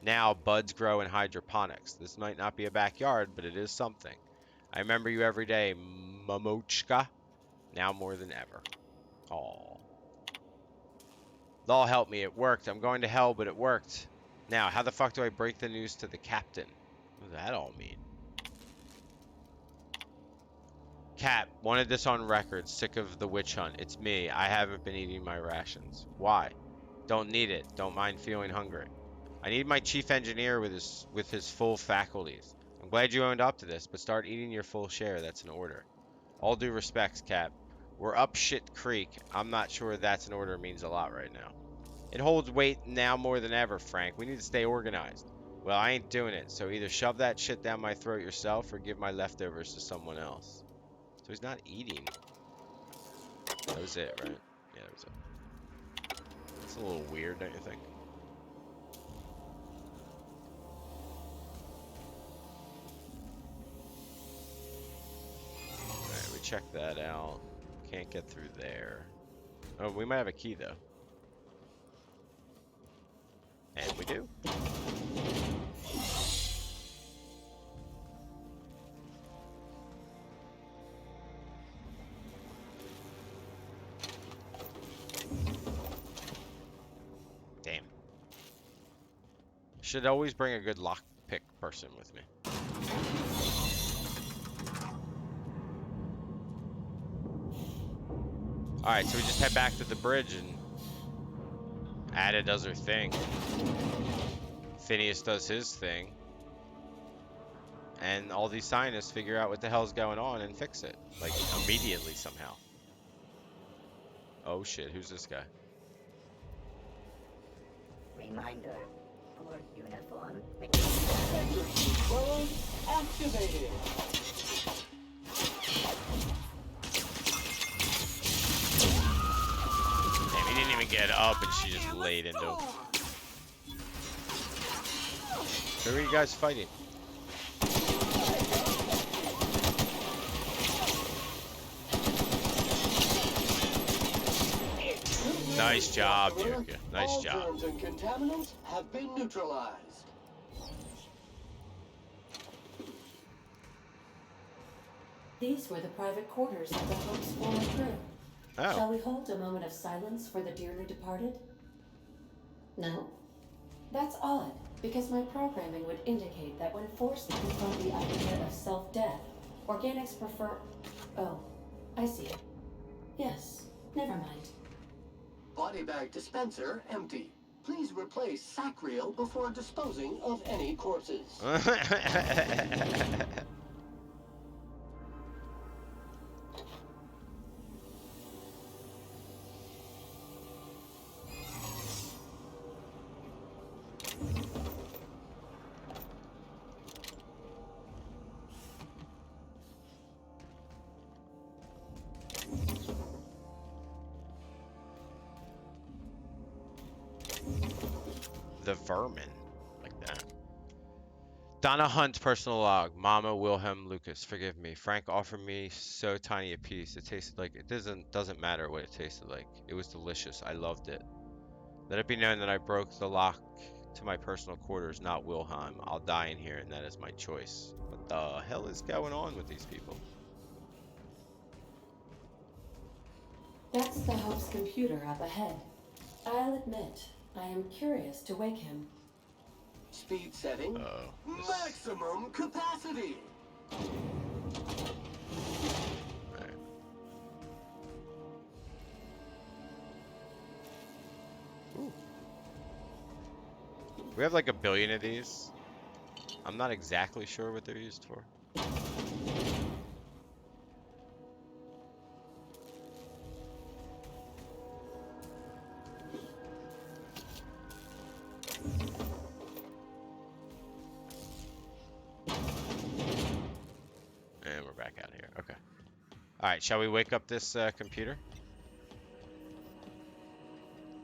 Now, buds grow in hydroponics. This might not be a backyard, but it is something. I remember you every day, Momochka. Now more than ever. Aww. Law help me, it worked. I'm going to hell, but it worked. Now, how the fuck do I break the news to the captain? What does that all mean? Cap, wanted this on record. Sick of the witch hunt. It's me. I haven't been eating my rations. Why? Don't need it. Don't mind feeling hungry. I need my chief engineer with his full faculties. I'm glad you owned up to this, but start eating your full share. That's an order. All due respects, Cap. We're up shit creek. I'm not sure that's an order means a lot right now. It holds weight now more than ever, Frank. We need to stay organized. Well, I ain't doing it, so either shove that shit down my throat yourself or give my leftovers to someone else. So he's not eating. That was it, right? Yeah, that was it. It's a little weird, don't you think? Alright, we checked that out. Can't get through there. Oh, we might have a key, though. And we do. Damn. Should always bring a good lockpick person with me. Alright, so we just head back to the bridge and Ada does her thing. Phineas does his thing. And all these scientists figure out what the hell's going on and fix it. Like, immediately somehow. Oh shit, who's this guy? Reminder. Fourth uniform. Well, activated. Damn, he didn't even get up and she just laid into him. Who are you guys fighting? Nice job, Yuka. Nice job. All germs and contaminants have been neutralized. These were the private quarters of the Hope's former crew. Oh. Shall we hold a moment of silence for the dearly departed? No? That's odd, because my programming would indicate that when forced to confront the idea of self-death, organics prefer... Oh, I see. Yes, never mind. Body bag dispenser empty. Please replace Sacriel before disposing of any corpses. The vermin. Like that. Donna Hunt, personal log. Mama Wilhelm Lucas. Forgive me. Frank offered me so tiny a piece. It tasted like... It doesn't matter what it tasted like. It was delicious. I loved it. Let it be known that I broke the lock to my personal quarters, not Wilhelm. I'll die in here, and that is my choice. What the hell is going on with these people? That's the Hope's computer up ahead. I'll admit, I am curious to wake him. Speed setting. Uh-oh. Maximum capacity. Alright. Ooh. We have like a billion of these. I'm not exactly sure what they're used for. And we're back out here. Okay. Alright, shall we wake up this computer?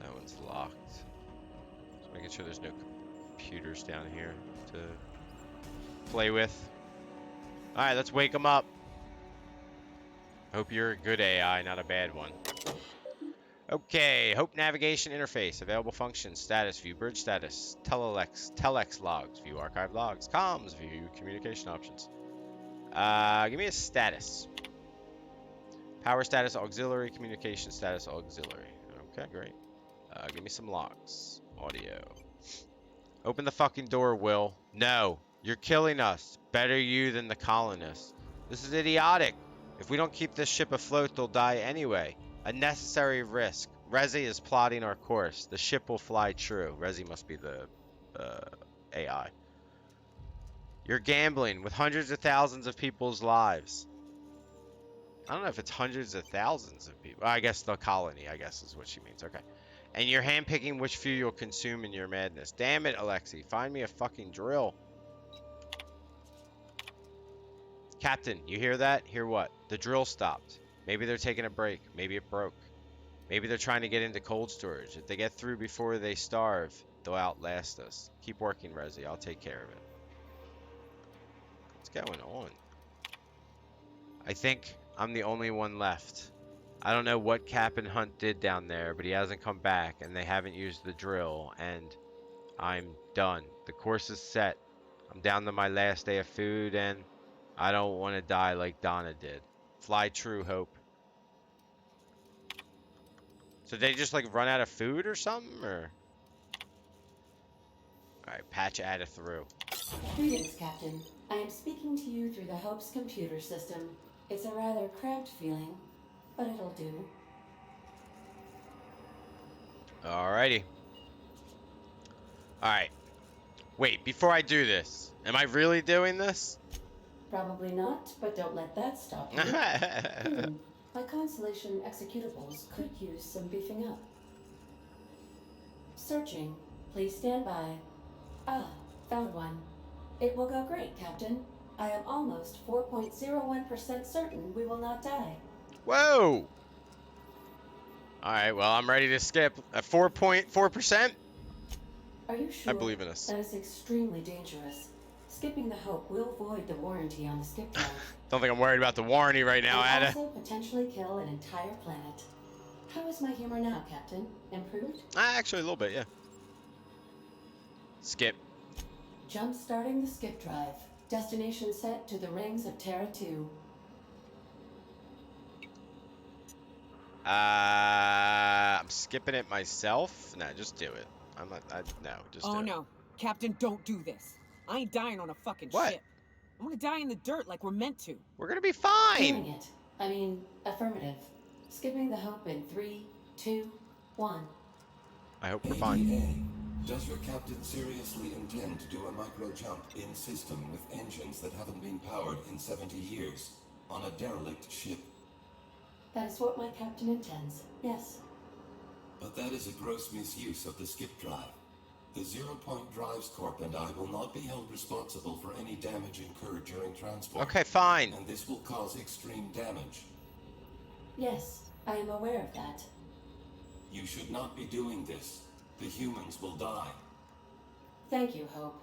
That one's locked. Just making sure there's no computers down here to play with. Alright, let's wake them up. Hope you're a good AI, not a bad one. Okay, Hope navigation interface, available functions, status, view bridge status, telex logs, view archive logs, comms, view communication options. Give me a status. Power status, auxiliary, communication status, auxiliary. Okay, great. Give me some logs. Audio. Open the fucking door, Will. No, you're killing us. Better you than the colonists. This is idiotic. If we don't keep this ship afloat, they'll die anyway. A necessary risk. Rezi is plotting our course. The ship will fly true. Rezi must be the AI. You're gambling with hundreds of thousands of people's lives. I don't know if it's hundreds of thousands of people. I guess the colony, I guess, is what she means. Okay. And you're handpicking which fuel you'll consume in your madness. Damn it, Alexei. Find me a fucking drill. Captain, you hear that? Hear what? The drill stopped. Maybe they're taking a break. Maybe it broke. Maybe they're trying to get into cold storage. If they get through before they starve, they'll outlast us. Keep working, Rezi. I'll take care of it. What's going on? I think I'm the only one left. I don't know what Captain Hunt did down there, but he hasn't come back, and they haven't used the drill, and I'm done. The course is set. I'm down to my last day of food, and I don't want to die like Donna did. Fly true, Hope. So they just like run out of food or something, or? Alright, patch added through. Greetings, Captain. I am speaking to you through the Hope's computer system. It's a rather cramped feeling, but it'll do. Alrighty. Alright. Wait, before I do this, am I really doing this? Probably not, but don't let that stop you. My Constellation executables could use some beefing up. Searching. Please stand by. Ah, found one. It will go great, Captain. I am almost 4.01% certain we will not die. Whoa! Alright, well, I'm ready to skip. At 4.4%? Are you sure? I believe in us. That is extremely dangerous. Skipping the Hope will void the warranty on the skip drive. Don't think I'm worried about the warranty right now, and Ada. also potentially kill an entire planet. How is my humor now, Captain? Improved? Actually, a little bit, yeah. Skip. Jump starting the skip drive. Destination set to the rings of Terra 2. I'm skipping it myself. Nah, just do it. I'm not. No, just do Oh it. no, Captain, don't do this. I ain't dying on a fucking What? ship. I'm gonna die in the dirt like we're meant to. We're gonna be Doing fine. it. I mean, affirmative. Skipping the Hope in 3, 2, 1. I hope we're fine. Does your captain seriously intend to do a micro jump in system with engines that haven't been powered in 70 years on a derelict ship? That is what my captain intends. Yes. But that is a gross misuse of the skip drive. The Zero Point Drives Corp and I will not be held responsible for any damage incurred during transport. Okay, fine. And this will cause extreme damage. Yes, I am aware of that. You should not be doing this. The humans will die. Thank you, Hope.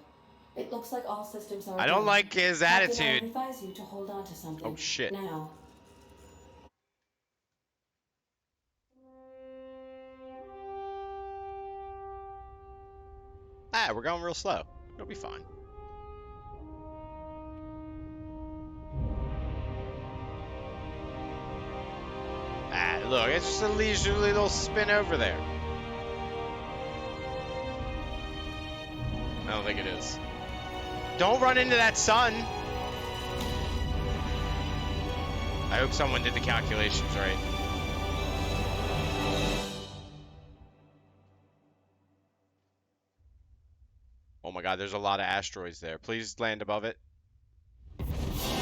It looks like all systems are. I don't go. like his Captain, I attitude. advise you to hold on to something. Oh, shit. Now. Ah, we're going real slow. It'll be fine. Ah, Look, it's just a leisurely little spin over there. I don't think it is. Don't run into that sun. I hope someone did the calculations right. Oh my god, there's a lot of asteroids there. Please land above it.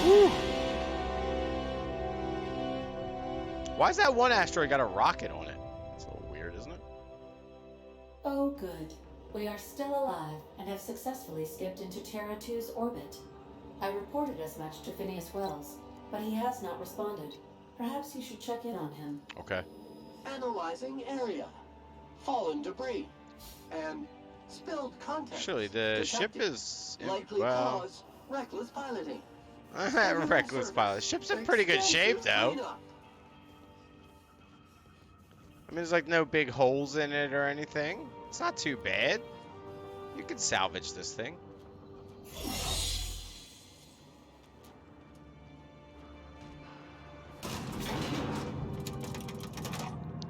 Woo. Why is that one asteroid got a rocket on it? It's a little weird, isn't it? Oh, good. We are still alive and have successfully skipped into Terra 2's orbit. I reported as much to Phineas Wells, but he has not responded. Perhaps you should check in on him. Okay. Analyzing area. Fallen debris. And spilled contents. Surely the ship detected. is... Likely well... cause reckless piloting. reckless pilot. Ship's in pretty good shape, though. Cleanup. I mean, there's like no big holes in it or anything. It's not too bad. You can salvage this thing.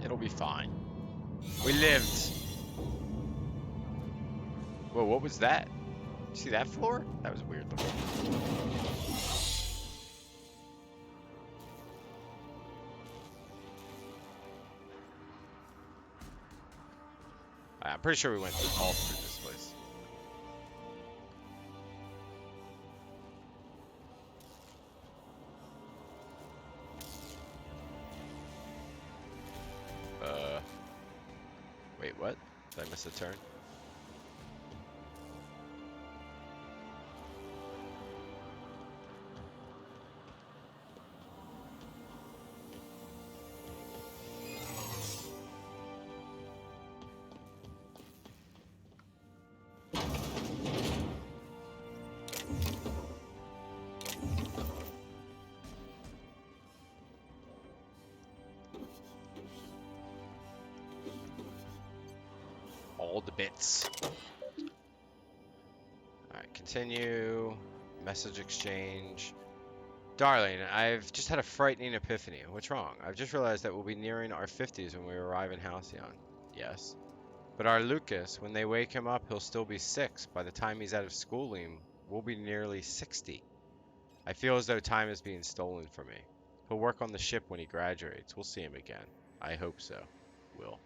It'll be fine. We lived. Whoa, what was that? You see that floor? That was weird looking. I'm pretty sure we went all through this place. Wait, what? Did I miss a turn? All the bits. Alright, continue. Message exchange. Darling, I've just had a frightening epiphany. What's wrong? I've just realized that we'll be nearing our 50s when we arrive in Halcyon. Yes. But our Lucas, when they wake him up, he'll still be 6. By the time he's out of schooling, we'll be nearly 60. I feel as though time is being stolen from me. He'll work on the ship when he graduates. We'll see him again. I hope so. Will.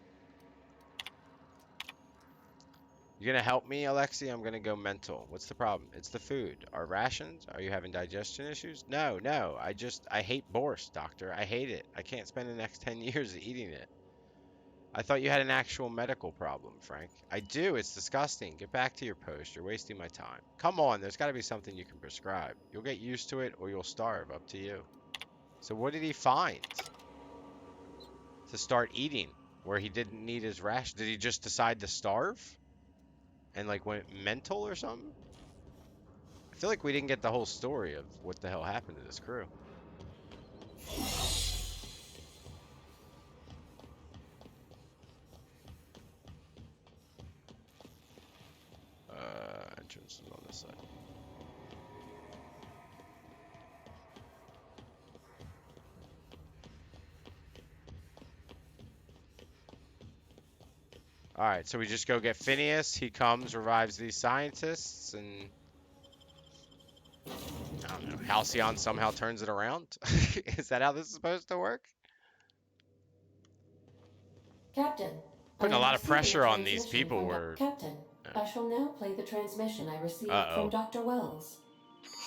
You gonna help me, Alexi? I'm gonna go mental. What's the problem? It's the food. Our rations? Are you having digestion issues? No. I hate borscht, doctor. I hate it. I can't spend the next 10 years eating it. I thought you had an actual medical problem, Frank. I do. It's disgusting. Get back to your post. You're wasting my time. Come on. There's got to be something you can prescribe. You'll get used to it or you'll starve. Up to you. So what did he find to start eating where he didn't need his ration? Did he just decide to starve? And like went mental or something? I feel like we didn't get the whole story of what the hell happened to this crew. Entrance is on this side. Alright, so we just go get Phineas. He comes, revives these scientists, and... I don't know. Halcyon somehow turns it around? Is that how this is supposed to work? Captain. Putting I a am lot of receiving pressure a on these transmission people from were... Captain, I shall now play the transmission I received Uh-oh. from Dr. Wells.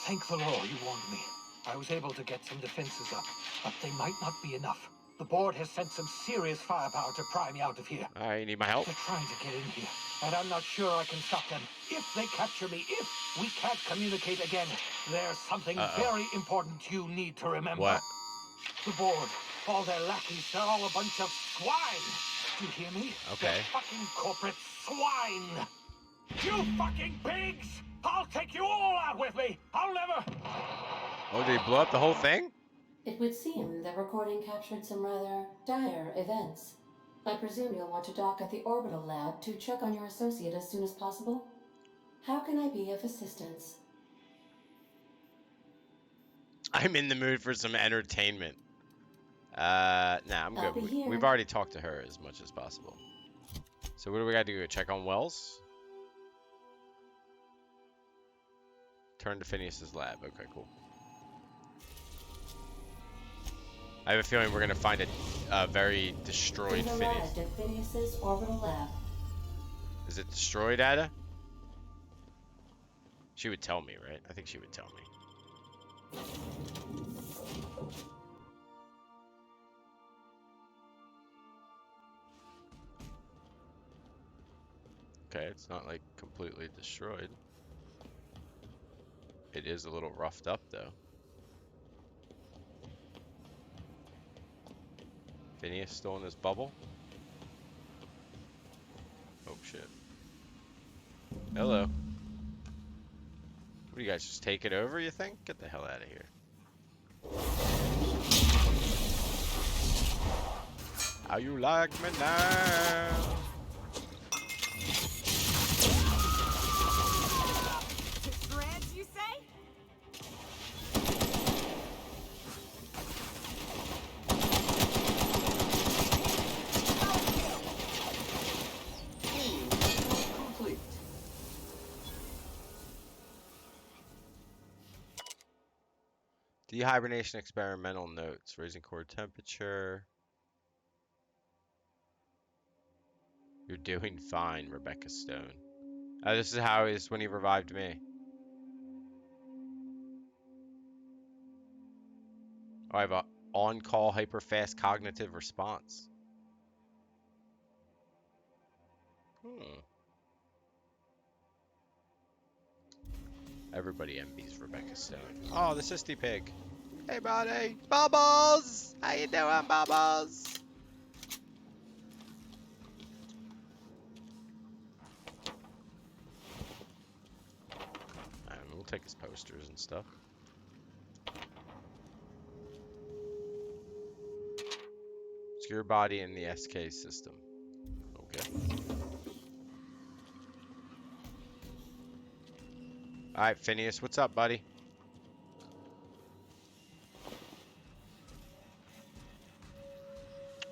Thank the law you warned me. I was able to get some defenses up, but they might not be enough. The board has sent some serious firepower to pry me out of here. Alright, you need my help? They're trying to get in here, and I'm not sure I can stop them. If they capture me, if we can't communicate again, there's something very important you need to remember. What? The board, all their lackeys, they're all a bunch of swine. Do you hear me? Okay. They're fucking corporate swine. You fucking pigs! I'll take you all out with me. I'll never... Oh, did he blow up the whole thing? It would seem the recording captured some rather dire events. I presume you'll want to dock at the orbital lab to check on your associate as soon as possible. How can I be of assistance? I'm in the mood for some entertainment. Nah, I'm I'll good. be here. We've already talked to her as much as possible. So what do we got to do? Check on Wells? Turn to Phineas's lab. Okay, cool. I have a feeling we're gonna find a very destroyed We've Phineas. arrived at Phineas's orbital lab. Is it destroyed, Ada? She would tell me, right? I think she would tell me. Okay, it's not like completely destroyed. It is a little roughed up though. Phineas still in this bubble? Oh shit. Hello. What do you guys just take it over, you think? Get the hell out of here. How you like me now? Shreds, you say? Complete. Dehibernation experimental notes. Raising core temperature. You're doing fine, Rebecca Stone. This is how he is when he revived me. Oh, I have a on-call hyper-fast cognitive response. Everybody envies Rebecca Stone. Oh, the Sisty Pig. Hey, buddy. Bubbles! How you doing, Bubbles? We'll take his posters and stuff. Secure body in the SK system. Okay. Alright, Phineas, what's up, buddy?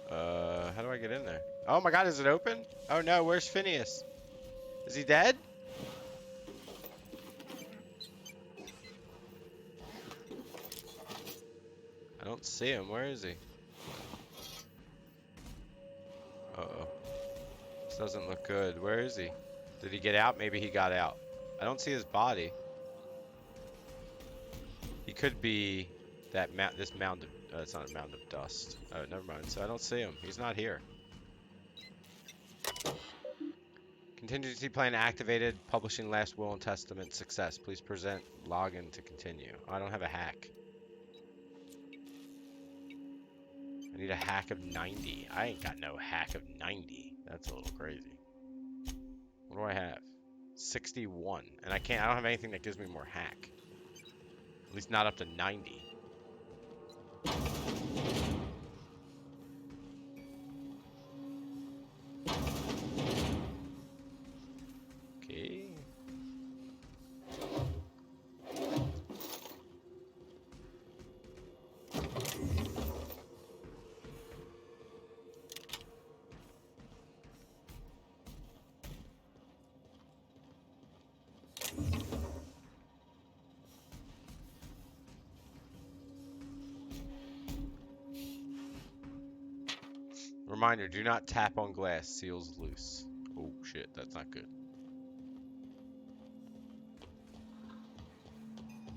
How do I get in there? Oh my god, is it open? Oh no, where's Phineas? Is he dead? I don't see him. Where is he? Uh-oh. This doesn't look good. Where is he? Did he get out? Maybe he got out. I don't see his body. He could be that this mound of... it's not a mound of dust. Oh, never mind. So I don't see him. He's not here. Contingency plan activated. Publishing last will and testament. Success. Please present login to continue. Oh, I don't have a hack. I need a hack of 90. I ain't got no hack of 90. That's a little crazy. What do I have? 61. And I don't have anything that gives me more hack. At least not up to 90. Okay. Reminder, do not tap on glass. Seals loose. Oh shit, that's not good.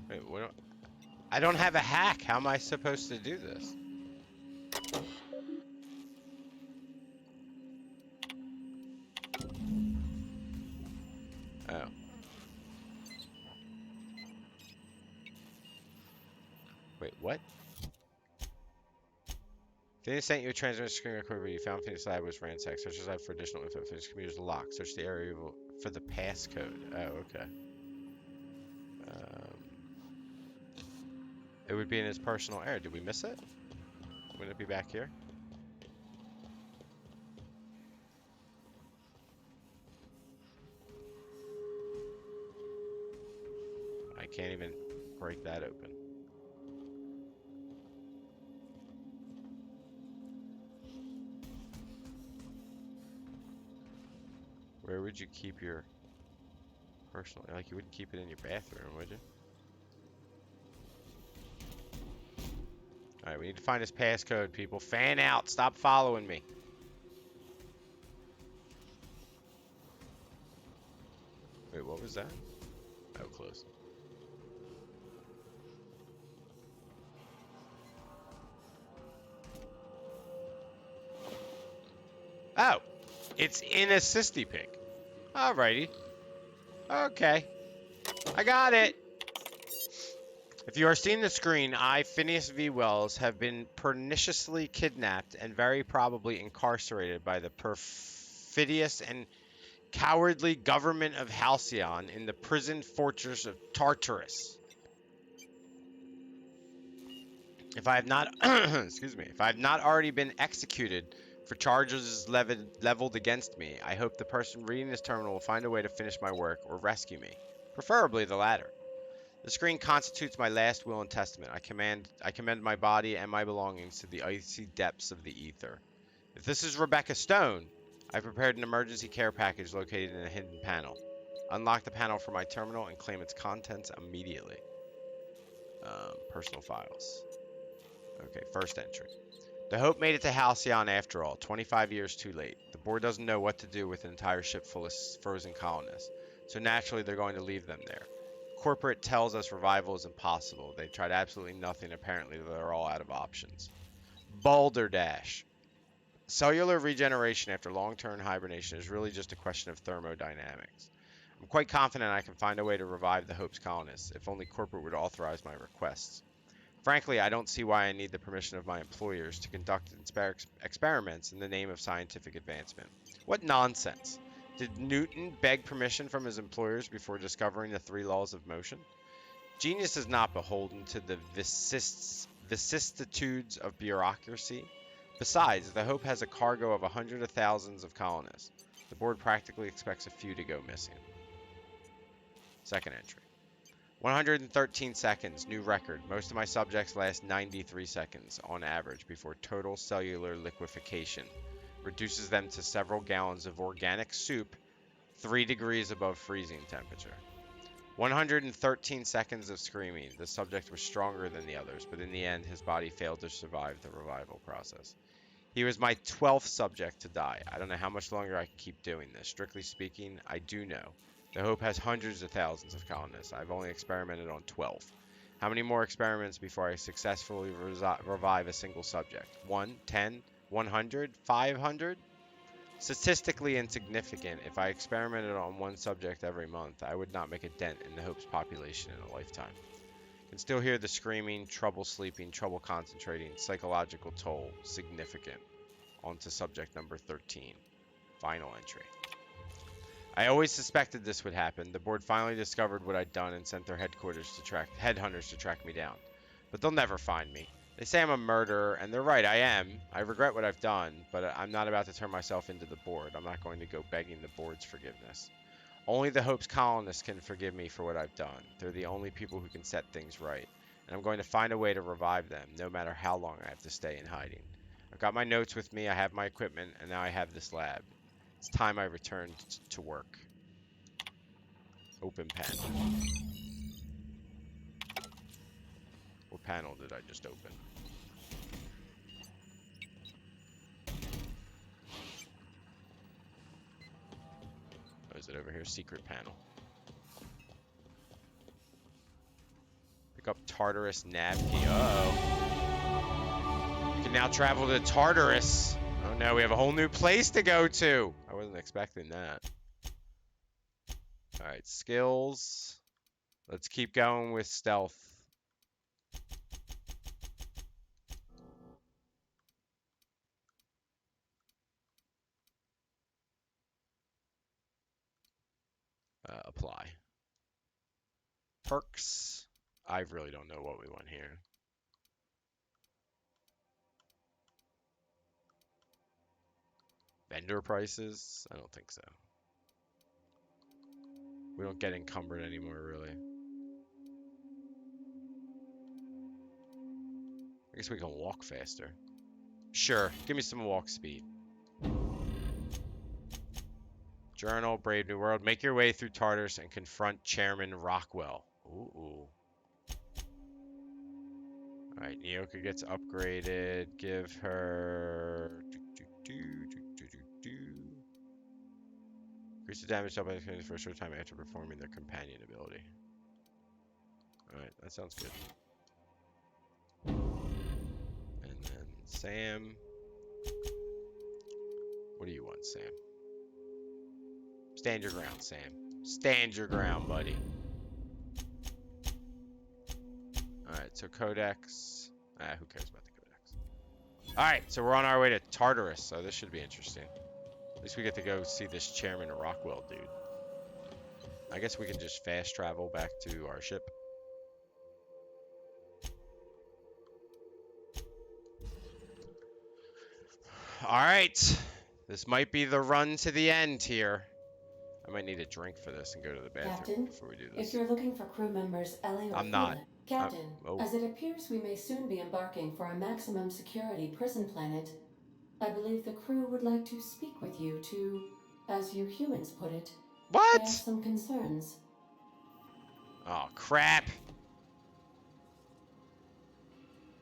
Wait, what? I don't have a hack. How am I supposed to do this? Oh. Wait, what? Phineas sent you a transmission screen record when you found Phineas' lab was ransacked. Search his lab for additional info. Phineas' computer's locked. Search the area for the passcode. Oh, okay. It would be in his personal area. Did we miss it? Wouldn't it be back here? I can't even break that open. Where would you keep your personal? Like, you wouldn't keep it in your bathroom, would you? Alright, we need to find this passcode, people. Fan out. Stop following me. Wait, what was that? Oh, close. Oh, it's in a Sisty Pig. Alrighty. Okay. I got it. If you are seeing the screen, I, Phineas V. Wells, have been perniciously kidnapped and very probably incarcerated by the perfidious and cowardly government of Halcyon in the prison fortress of Tartarus. If I have not, excuse me, if I have not already been executed for charges leveled against me, I hope the person reading this terminal will find a way to finish my work or rescue me, preferably the latter. The screen constitutes my last will and testament. I commend my body and my belongings to the icy depths of the ether. If this is Rebecca Stone, I've prepared an emergency care package located in a hidden panel. Unlock the panel for my terminal and claim its contents immediately. Personal files. Okay, first entry. The Hope made it to Halcyon after all, 25 years too late. The board doesn't know what to do with an entire ship full of frozen colonists, so naturally they're going to leave them there. Corporate tells us revival is impossible. They tried absolutely nothing. Apparently, they're all out of options. Balderdash. Cellular regeneration after long-term hibernation is really just a question of thermodynamics. I'm quite confident I can find a way to revive the Hope's colonists, if only corporate would authorize my requests. Frankly, I don't see why I need the permission of my employers to conduct experiments in the name of scientific advancement. What nonsense! Did Newton beg permission from his employers before discovering the 3 laws of motion? Genius is not beholden to the vicissitudes of bureaucracy. Besides, the Hope has a cargo of hundreds of thousands of colonists. The board practically expects a few to go missing. Second entry. 113 seconds, new record. Most of my subjects last 93 seconds on average before total cellular liquefaction reduces them to several gallons of organic soup 3 degrees above freezing temperature. 113 seconds of screaming. The subject was stronger than the others, but in the end his body failed to survive the revival process. He was my 12th subject to die. I don't know how much longer I can keep doing this. Strictly speaking, I do know. The Hope has hundreds of thousands of colonists. I've only experimented on 12. How many more experiments before I successfully revive a single subject? 1, 10, 100, 500? Statistically insignificant. If I experimented on one subject every month, I would not make a dent in the Hope's population in a lifetime. Can still hear the screaming, trouble sleeping, trouble concentrating, psychological toll, significant. On to subject number 13. Final entry. I always suspected this would happen. The board finally discovered what I'd done and sent their headhunters to track me down. But they'll never find me. They say I'm a murderer, and they're right, I am. I regret what I've done, but I'm not about to turn myself into the board. I'm not going to go begging the board's forgiveness. Only the Hope's colonists can forgive me for what I've done. They're the only people who can set things right. And I'm going to find a way to revive them, no matter how long I have to stay in hiding. I've got my notes with me, I have my equipment, and now I have this lab. It's time I returned to work. Open panel. What panel did I just open? Oh, is it over here? Secret panel. Pick up Tartarus nav key. Uh-oh. You can now travel to Tartarus. Oh no, we have a whole new place to go to. I wasn't expecting that. Alright, skills. Let's keep going with stealth. Apply. Perks. I really don't know what we want here. Vendor prices? I don't think so. We don't get encumbered anymore, really. I guess we can walk faster. Sure, give me some walk speed. Journal, Brave New World. Make your way through Tartarus and confront Chairman Rockwell. Ooh. Alright, Nyoka gets upgraded. Give her... Increase the damage dealt by the for a short time after performing their companion ability. Alright, that sounds good. And then Sam. What do you want, Sam? Stand your ground, Sam. Stand your ground, buddy. Alright, so Codex. Who cares about the Codex? Alright, so we're on our way to Tartarus, so this should be interesting. At least we get to go see this Chairman Rockwell dude. I guess we can just fast travel back to our ship. Alright. This might be the run to the end here. I might need a drink for this and go to the bathroom Captain, before we do this. if you're looking for crew members Ellie or I'm not. Fula- Captain, oh. as it appears we may soon be embarking for a maximum security prison planet, I believe the crew would like to speak with you to, as you humans put it, What? share some concerns. Oh, crap.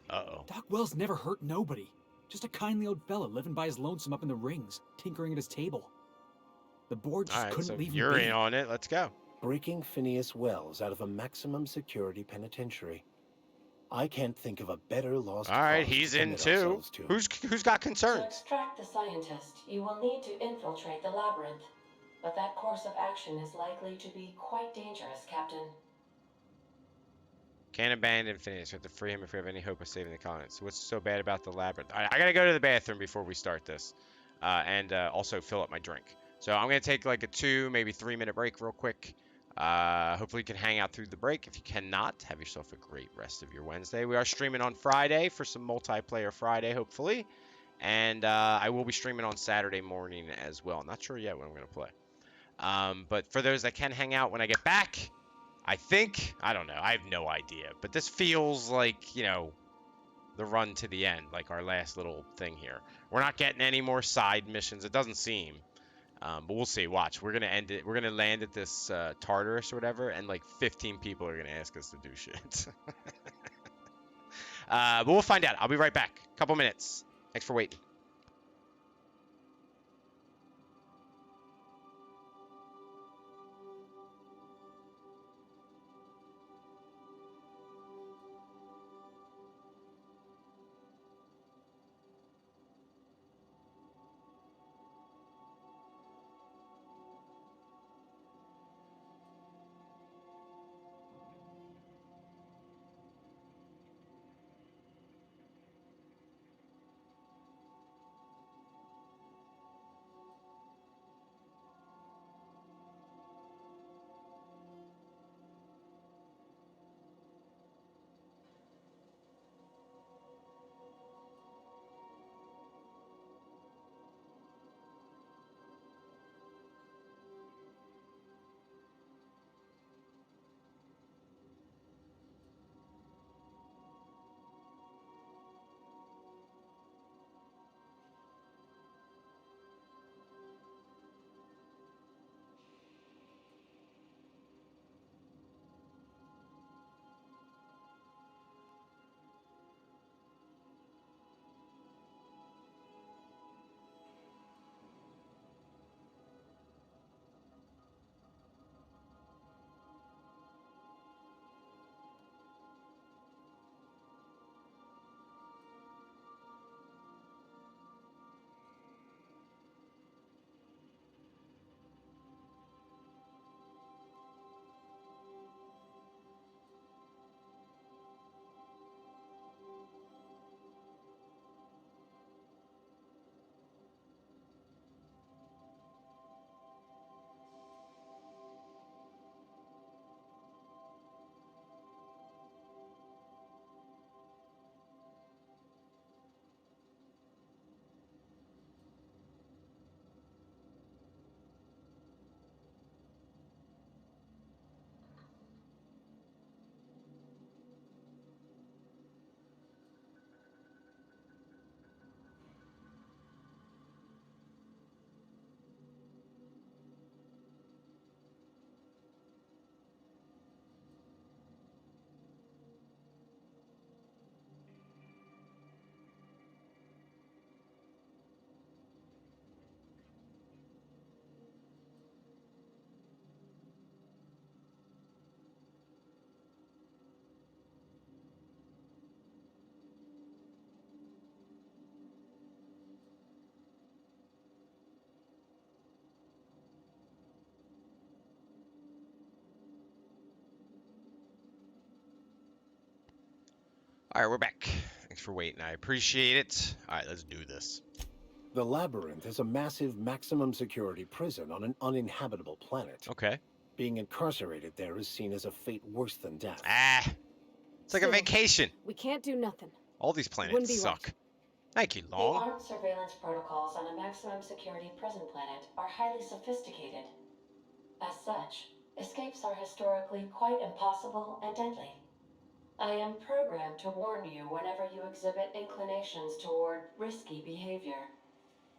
Uh-oh. Doc Wells never hurt nobody. Just a kindly old fella living by his lonesome up in the rings, tinkering at his table. The board just Alright, couldn't so leave him you're be. in on it. Let's go. Breaking Phineas Wells out of a maximum security penitentiary. I can't think of a better lost Alright, cause he's to in commit too. ourselves to. Who's got To concerns? extract the scientist, you will need to infiltrate the labyrinth. But that course of action is likely to be quite dangerous, Captain. Can't abandon Phineas. We have to free him if we have any hope of saving the colonists. So what's so bad about the labyrinth? I gotta go to the bathroom before we start this. And also fill up my drink. So I'm gonna take like a 2, maybe 3 minute break real quick. Hopefully you can hang out through the break. If you cannot, have yourself a great rest of your Wednesday. We are streaming on Friday for some multiplayer Friday, hopefully. And I will be streaming on Saturday morning as well. Not sure yet when I'm gonna play. But for those that can hang out when I get back, I think, I don't know, I have no idea. But this feels like, you know, the run to the end, like our last little thing here. We're not getting any more side missions, it doesn't seem. But we'll see, watch. We're gonna end it, we're gonna land at this Tartarus or whatever, and like 15 people are gonna ask us to do shit. But we'll find out. I'll be right back. Couple minutes. Thanks for waiting. All right, we're back. Thanks for waiting. I appreciate it. All right, let's do this. The Labyrinth is a massive maximum security prison on an uninhabitable planet. Okay. Being incarcerated there is seen as a fate worse than death. Ah, it's like a Still, vacation. We can't do nothing. All these Wouldn't planets be suck. right. Thank you, The Long. armed surveillance protocols on a maximum security prison planet are highly sophisticated. As such, escapes are historically quite impossible and deadly. I am programmed to warn you whenever you exhibit inclinations toward risky behavior.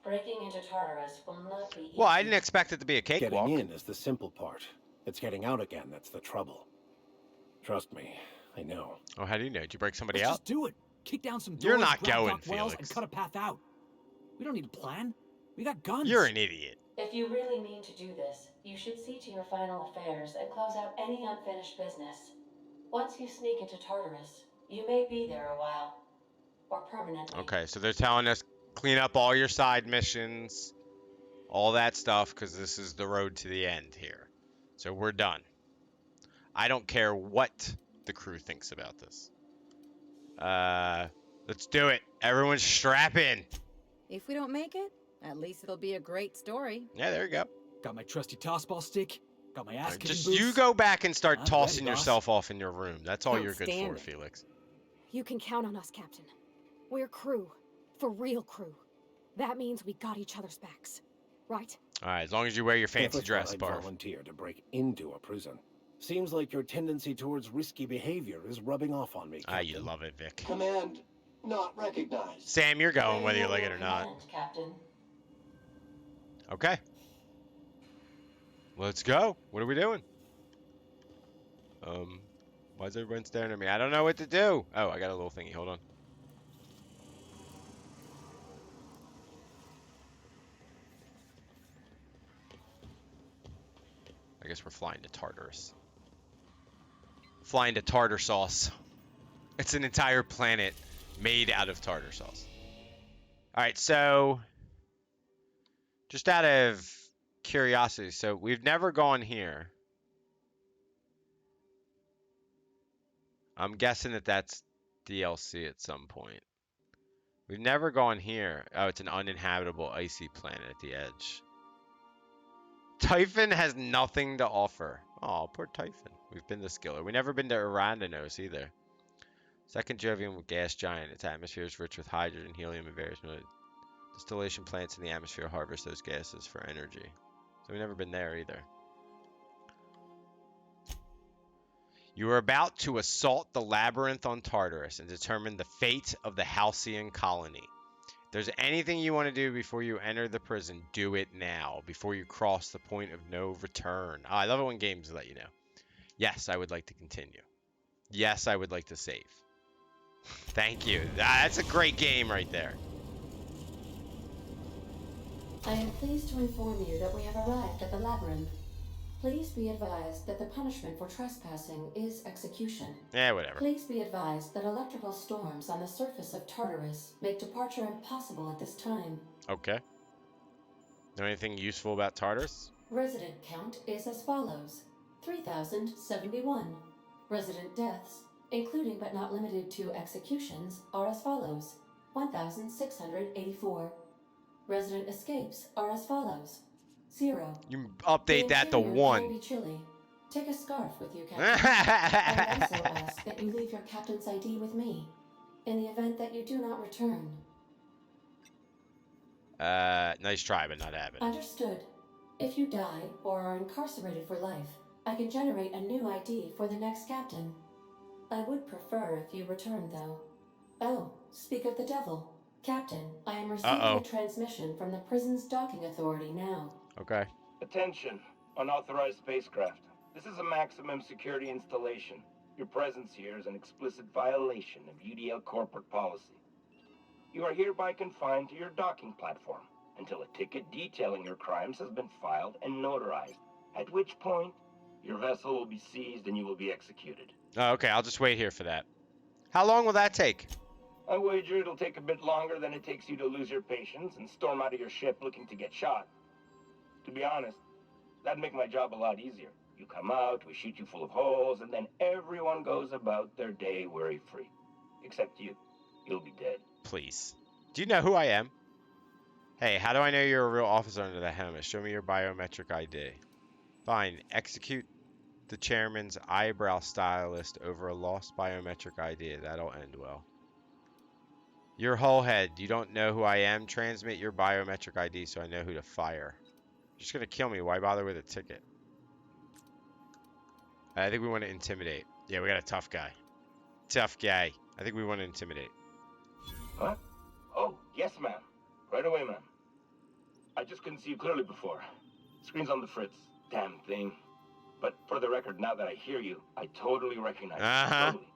Breaking into Tartarus will not be easy. Well, I didn't expect it to be a cakewalk. Getting in is the simple part. It's getting out again that's the trouble. Trust me, I know. Oh, how do you know? Did you break somebody Let's out? just do it. Kick down some doors, You're not grab going, Doc Wells, Felix. and cut a path out. We don't need a plan. We got guns. You're an idiot. If you really mean to do this, you should see to your final affairs and close out any unfinished business. Once you sneak into Tartarus, you may be there a while. Or permanently. Okay, so they're telling us clean up all your side missions, all that stuff, because this is the road to the end here. So we're done. I don't care what the crew thinks about this. Let's do it. Everyone strap in. If we don't make it, at least it'll be a great story. Yeah, there you go. Got my trusty tossball stick. Got my ass kicking Just boots. you go back and start I'm tossing ready, boss. yourself off in your room. That's all you're good for, Outstanding. Felix. You can count on us, Captain. We're crew. For real crew. That means we got each other's backs. Right? All right, as long as you wear your fancy Never dress, thought I'd Barf. volunteer to break into a prison. Seems like your tendency towards risky behavior is rubbing off on me, Ah, Captain. you love it, Vic. Command not recognized. Sam, you're going whether you like it or not. Command, Captain. Okay. Let's go. What are we doing? Why is everyone staring at me? I don't know what to do. Oh, I got a little thingy. Hold on. I guess we're flying to Tartarus. Flying to tartar sauce. It's an entire planet made out of tartar sauce. Alright, so just out of curiosity, so we've never gone here. I'm guessing that that's DLC at some point. We've never gone here. Oh, it's an uninhabitable icy planet at the edge. Typhon has nothing to offer. Oh, poor Typhon. We've been to Skiller. We've never been to Urandanos either. Second Jovian gas giant. Its atmosphere is rich with hydrogen, helium, and various distillation plants in the atmosphere harvest those gases for energy. So we've never been there either. You are about to assault the labyrinth on Tartarus and determine the fate of the Halcyon colony. If there's anything you want to do before you enter the prison, do it now, before you cross the point of no return. Oh, I love it when games let you know. Yes, I would like to continue. Yes, I would like to save. Thank you. That's a great game right there. I am pleased to inform you that we have arrived at the labyrinth. Please be advised that the punishment for trespassing is execution. Yeah, whatever. Please be advised that electrical storms on the surface of Tartarus make departure impossible at this time. Okay. Know anything useful about Tartarus? Resident count is as follows: 3,071. Resident deaths, including but not limited to executions, are as follows: 1,684. Resident escapes are as follows: 0. You update that to The interior 1. can be chilly. Take a scarf with you, Captain. I would also ask that you leave your captain's ID with me, in the event that you do not return. Nice try, but not having. Understood. If you die or are incarcerated for life, I can generate a new ID for the next captain. I would prefer if you return, though. Oh, speak of the devil. Captain, I am receiving a transmission from the prison's docking authority now. Okay. Attention, unauthorized spacecraft. This is a maximum security installation. Your presence here is an explicit violation of UDL corporate policy. You are hereby confined to your docking platform until a ticket detailing your crimes has been filed and notarized, at which point your vessel will be seized and you will be executed. Oh, okay, I'll just wait here for that. How long will that take? I wager it'll take a bit longer than it takes you to lose your patience and storm out of your ship looking to get shot. To be honest, that'd make my job a lot easier. You come out, we shoot you full of holes, and then everyone goes about their day worry-free. Except you. You'll be dead. Please. Do you know who I am? Hey, how do I know you're a real officer under that helmet? Show me your biometric ID. Fine. Execute the chairman's eyebrow stylist over a lost biometric ID. That'll end well. Your whole head. You don't know who I am? Transmit your biometric ID so I know who to fire. You're just gonna kill me. Why bother with a ticket? I think we want to intimidate. Yeah, we got a tough guy. Tough guy. I think we want to intimidate. What? Oh, yes, ma'am. Right away, ma'am. I just couldn't see you clearly before. Screen's on the fritz. Damn thing. But for the record, now that I hear you, I totally recognize you. Totally.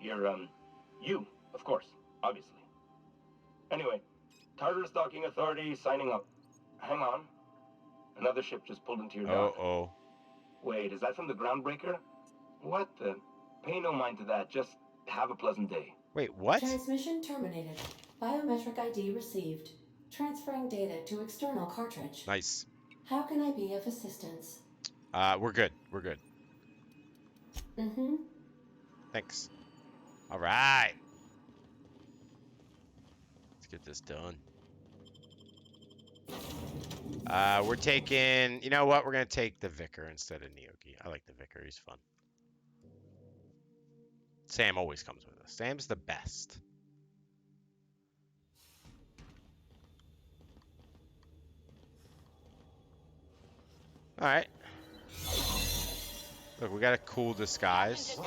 You're, you, of course. Obviously. Anyway, Tartarus Docking Authority signing up. Hang on. Another ship just pulled into your dock. Uh-oh. Wait, is that from the Groundbreaker? What the? Pay no mind to that. Just have a pleasant day. Wait, what? Transmission terminated. Biometric ID received. Transferring data to external cartridge. Nice. How can I be of assistance? We're good. We're good. Mm-hmm. Thanks. All right. Let's get this done. We're taking... You know what? We're going to take the Vicar instead of Nyoki. I like the Vicar. He's fun. Sam always comes with us. Sam's the best. All right. Look, we got a cool disguise. Oh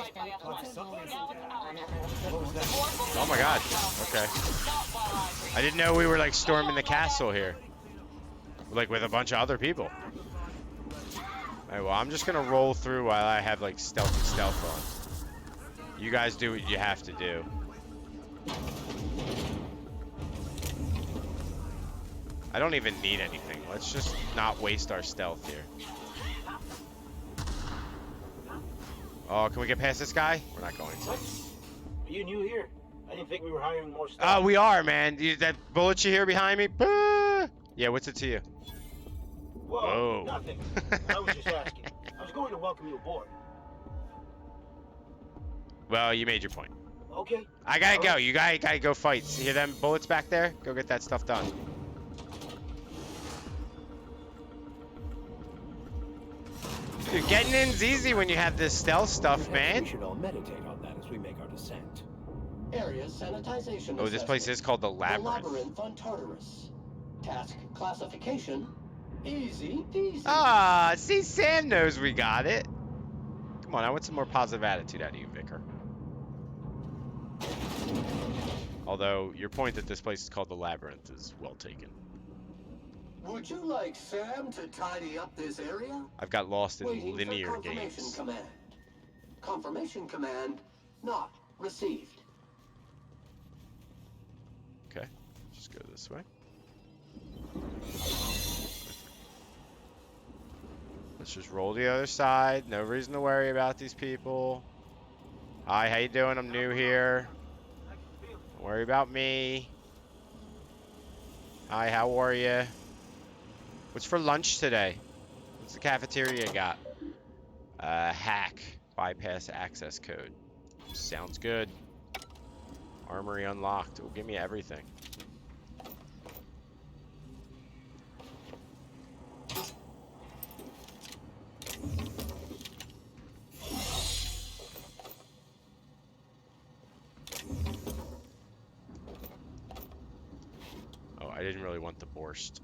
my god. Okay. I didn't know we were like storming the castle here. Like with a bunch of other people. Alright, well, I'm just gonna roll through while I have like stealth on. You guys do what you have to do. I don't even need anything. Let's just not waste our stealth here. Oh, can we get past this guy? We're not going to. What? Are you new here? I didn't think we were hiring more staff. Oh, we are, man. That bullet you hear behind me? Yeah, what's it to you? Whoa, nothing. I was just asking. I was going to welcome you aboard. Well, you made your point. Okay. I gotta go. You gotta go fight. See hear them bullets back there? Go get that stuff done. Dude, getting in's easy when you have this stealth stuff, man. We should all meditate on that as we make our descent. Area sanitization. Oh, this place is called the Labyrinth. The Labyrinth on Tartarus. Task classification. Easy peasy. Ah, see, Sam knows we got it. Come on, I want some more positive attitude out of you, Vicar. Although, your point that this place is called the Labyrinth is well taken. Would you like Sam to tidy up this area? I've got lost in Waiting linear for confirmation games. command. Confirmation command not received. Okay, just go this way. Let's just roll the other side. No reason to worry about these people. Hi, how you doing? I'm new here. Don't worry about me. Hi, how are you? What's for lunch today? What's the cafeteria got? Hack. Bypass access code. Sounds good. Armory unlocked. It'll give me everything. Oh, I didn't really want the borscht.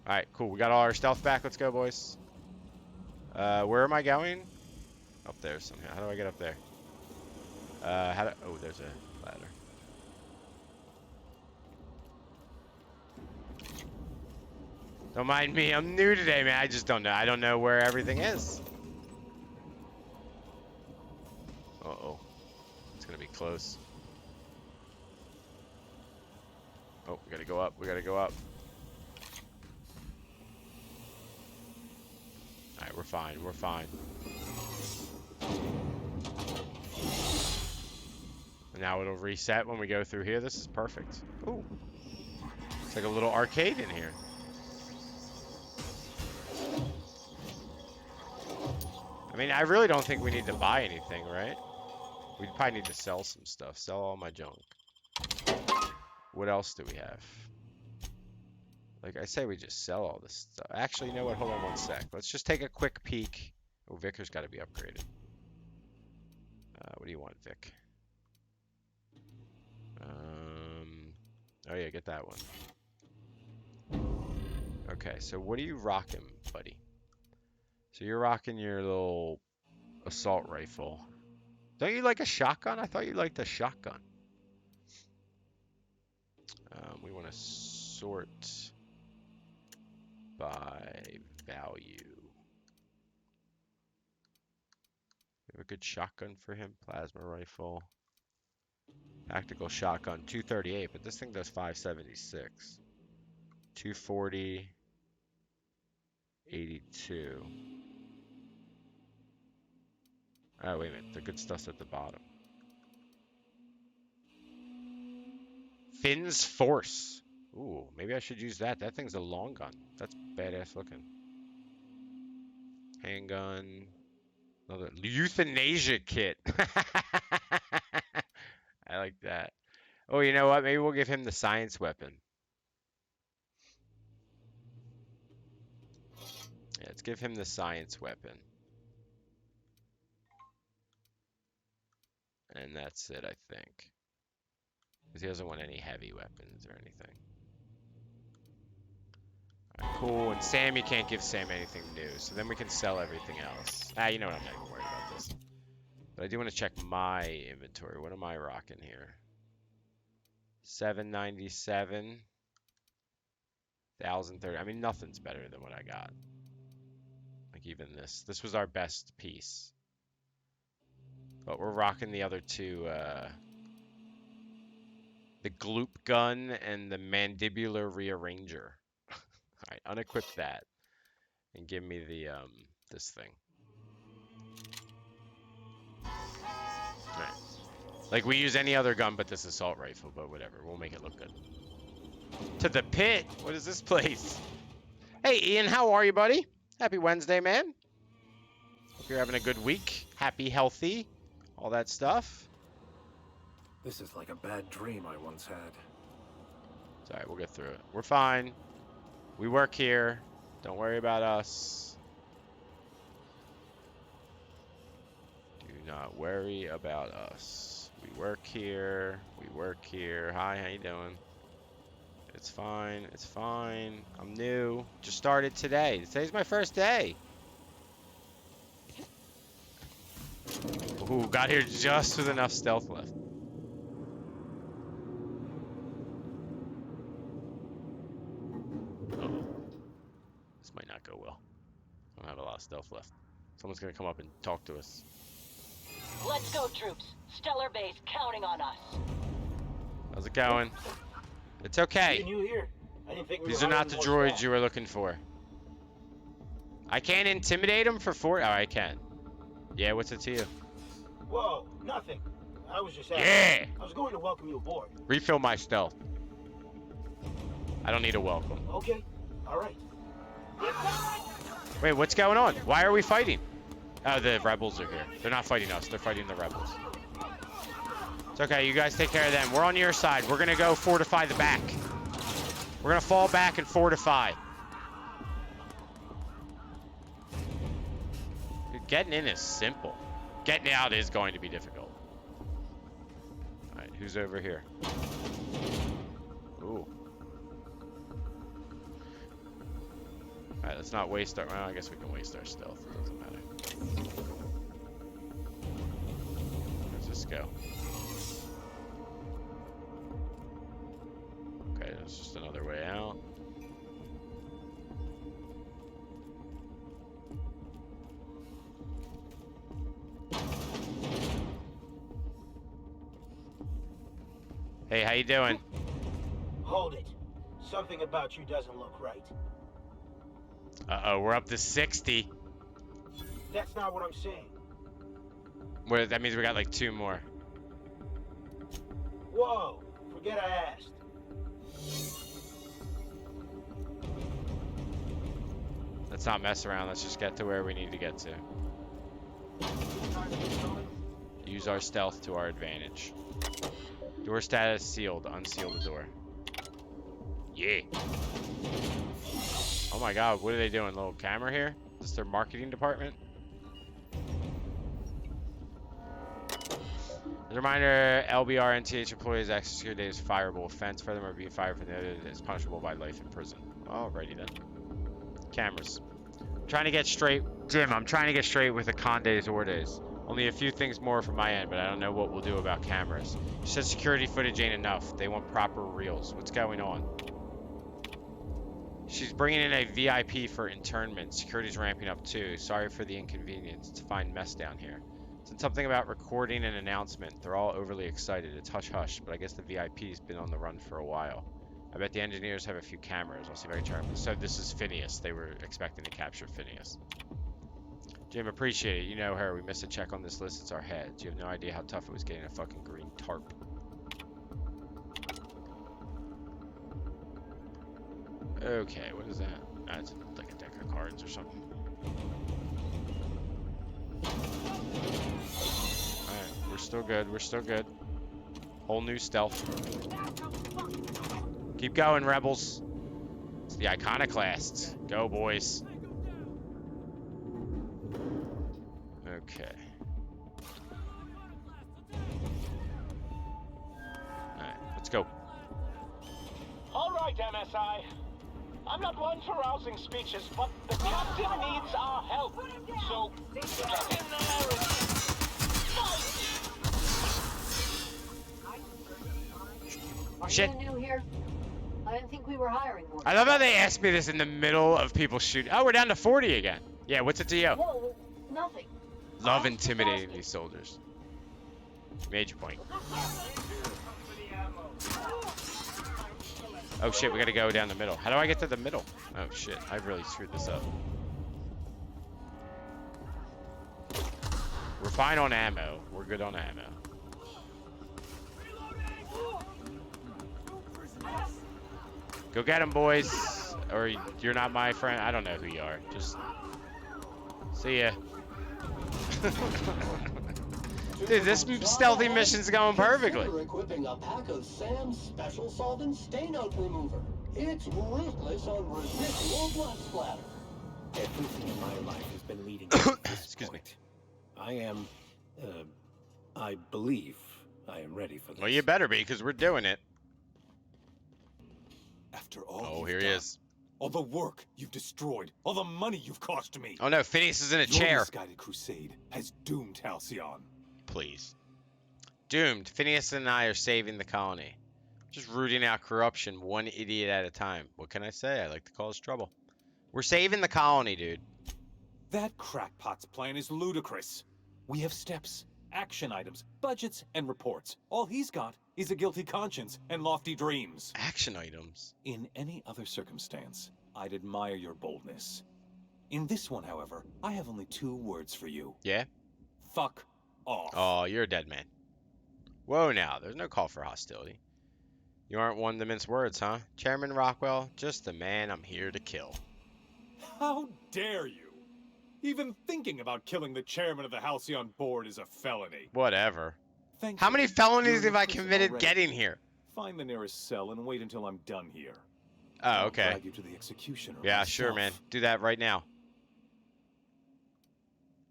Alright, cool. We got all our stealth back. Let's go, boys. Where am I going? Up there somehow. How do I get up there? Oh, there's a ladder. Don't mind me. I'm new today, man. I just don't know. I don't know where everything is. Uh-oh. It's gonna be close. Oh, we gotta go up. We gotta go up. Alright, we're fine. We're fine. And now it'll reset when we go through here. This is perfect. Ooh. It's like a little arcade in here. mean, I really don't think we need to buy anything, right? We'd probably need to sell some stuff. Sell all my junk. What else do we have? Like I say, we just sell all this stuff. Actually, you know what? Hold on one sec. Let's just take a quick peek. Oh, Vicar's got to be upgraded. What do you want, Vic? Oh yeah, get that one. Okay, so what are you rocking, buddy? So you're rocking your little assault rifle. Don't you like a shotgun? I thought you liked a shotgun. We want to sort by value. We have a good shotgun for him. Plasma rifle. Tactical shotgun, 238, but this thing does 576. 240. 82. Oh, wait a minute. The good stuff's at the bottom. Finn's Force. Ooh, maybe I should use that. That thing's a long gun. That's badass looking. Handgun. Another euthanasia kit. I like that. Oh, you know what? Maybe we'll give him the science weapon. Yeah, let's give him the science weapon. And that's it, I think. Because he doesn't want any heavy weapons or anything. Alright, cool. And Sam, you can't give Sam anything new. So then we can sell everything else. Ah, you know what? I'm not even worried about this. But I do want to check my inventory. What am I rocking here? 797. 1030. I mean, nothing's better than what I got. Like even this. This was our best piece. But we're rocking the other two, the Gloop gun and the Mandibular Rearranger. Alright, unequip that. And give me the, this thing. Alright. Like, we use any other gun but this assault rifle, but whatever. We'll make it look good. To the pit! What is this place? Hey, Ian, how are you, buddy? Happy Wednesday, man. Hope you're having a good week. Happy, healthy. All that stuff. This is like a bad dream I once had. It's alright, we'll get through it. We're fine. We work here. Don't worry about us. Do not worry about us. We work here. We work here. Hi, how you doing? It's fine. It's fine. I'm new. Just started today. Today's my first day. Ooh, got here just with enough stealth left. Uh-oh. This might not go well. I don't have a lot of stealth left. Someone's gonna come up and talk to us. Let's go, troops. Stellar Base counting on us. How's it going? It's okay. New here. I didn't think we These were are not the more droids staff. you were looking for. I can't intimidate them for 4. Oh, I can. Yeah, what's it to you? Whoa, nothing. I was just asking. Yeah! I was going to welcome you aboard. Refill my stealth. I don't need a welcome. Okay, all right. Wait, what's going on? Why are we fighting? Oh, the rebels are here. They're not fighting us. They're fighting the rebels. It's okay. You guys take care of them. We're on your side. We're going to go fortify the back. We're going to fall back and fortify. Dude, getting in is simple. Getting out is going to be difficult. Alright, who's over here? Ooh. Alright, let's not waste our... Well, I guess we can waste our stealth. It doesn't matter. Where's this go? Okay, that's just another way out. Hey, how you doing? Hold it. Something about you doesn't look right. Uh-oh, we're up to 60. That's not what I'm saying. Well, that means we got like 2 more. Whoa, forget I asked. Let's not mess around. Let's just get to where we need to get to. Use our stealth to our advantage. Door status sealed. Unseal the door. Yeah. Oh my god, what are they doing? Little camera here? Is this their marketing department? As a reminder, LBR and TH employees access security is a fireable offense. Furthermore, being fired from the other is punishable by life in prison. Alrighty then. Cameras. I'm trying to get straight, Jim. I'm trying to get straight with the Condes Ordes. Only a few things more from my end, but I don't know what we'll do about cameras. You said security footage ain't enough. They want proper reels. What's going on? She's bringing in a VIP for internment. Security's ramping up too. Sorry for the inconvenience. It's a fine mess down here. Said something about recording an announcement. They're all overly excited. It's hush-hush, but I guess the VIP's been on the run for a while. I bet the engineers have a few cameras. I'll see if I can try. So this is Phineas. They were expecting to capture Phineas. Jim, appreciate it. You know her. We missed a check on this list. It's our heads. You have no idea how tough it was getting a fucking green tarp. Okay, what is that? That's like a deck of cards or something. Alright, we're still good. We're still good. Whole new stealth. Keep going, rebels. It's the Iconoclasts. Go, boys. Okay. Alright, let's go. All right, MSI. I'm not one for rousing speeches, but the captain needs our help. So, get in there and fight! Are Shit. you new here? I didn't think we were hiring more. I love how they asked me this in the middle of people shooting. Oh, we're down to 40 again. Yeah, what's it to you? Whoa, nothing. Love intimidating these soldiers. Major point. Oh shit, we gotta go down the middle. How do I get to the middle? Oh shit, I really screwed this up. We're fine on ammo. We're good on ammo. Go get him, boys. Or you're not my friend. I don't know who you are. Just see ya. Dude, this stealthy mission's going perfectly. Consider equipping a pack of Sam's special solvent stain out remover. It's ruthless on residual blood splatter. Everything in my life has been leading up to this Excuse me. I believe I am ready for this. Well, you better be, because we're doing it. After all Oh, here he is. all the work you've destroyed, all the money you've cost me. Oh no, Phineas is in a Your chair. misguided crusade has doomed Halcyon. Please. Doomed. Phineas and I are saving the colony. Just rooting out corruption one idiot at a time. What can I say? I like to cause trouble. We're saving the colony, dude. That crackpot's plan is ludicrous. We have steps, action items, budgets, and reports. All he's got is a guilty conscience and lofty dreams. Action items? In any other circumstance, I'd admire your boldness. In this one, however, I have only 2 words for you. Yeah? Fuck off. Oh, you're a dead man. Whoa now, there's no call for hostility. You aren't one to mince words, huh? Chairman Rockwell, just the man I'm here to kill. How dare you? Even thinking about killing the chairman of the Halcyon board is a felony. Whatever. Thank How you. many felonies You're have I in prison committed already. getting here? Find the nearest cell and wait until I'm done here. Oh, I'll okay. drag you to the executioner Yeah, sure, man. myself. Do that right now.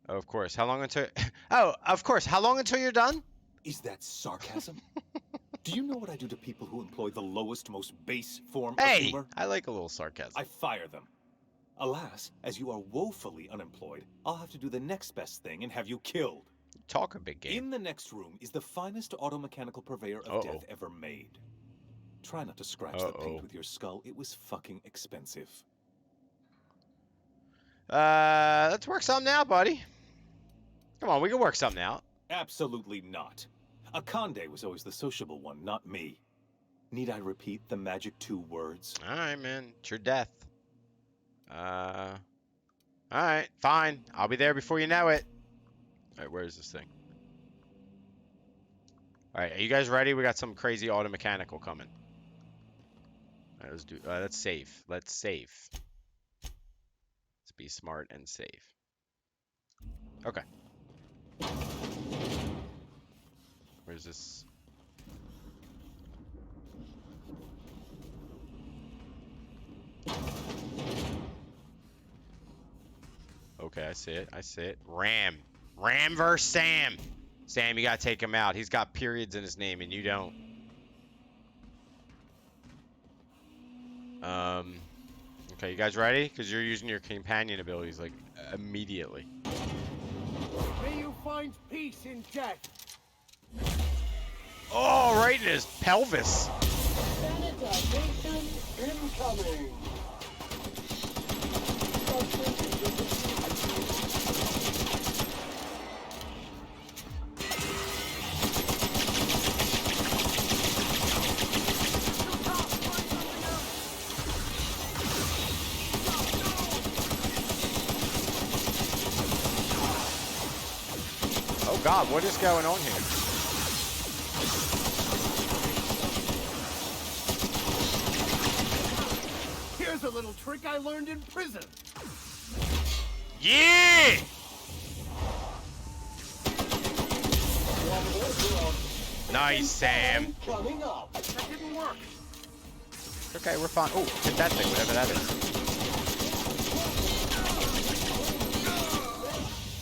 Oh, of course. How long until... Oh, of course. How long until you're done? Is that sarcasm? Do you know what I do to people who employ the lowest, most base form of Hey, humor? I like a little sarcasm. I fire them. Alas, as you are woefully unemployed, I'll have to do the next best thing and have you killed. Talk a big game. In the next room is the finest automechanical purveyor of death ever made. Try not to scratch the paint with your skull. It was fucking expensive. Let's work something out, buddy. Come on, we can work something out. Absolutely not. Akande was always the sociable one, not me. Need I repeat the magic 2 words? Alright, man. It's your death. Alright, fine. I'll be there before you know it. Alright, where is this thing? Alright, are you guys ready? We got some crazy automechanical coming. Alright, let's do... let's save. Let's save. Let's be smart and save. Okay. Where's this? Okay, I see it. I see it. Ram. Ram versus Sam. Sam, you gotta take him out. He's got periods in his name, and you don't. Okay, you guys ready? Because you're using your companion abilities, like, immediately. May you find peace in death. Oh, right in his pelvis. Sanitation incoming. Oh God, what is going on here? Here's a little trick I learned in prison. Yeah! Nice, Sam. Coming up. That didn't work. Okay, we're fine. Oh, hit that thing, whatever that is.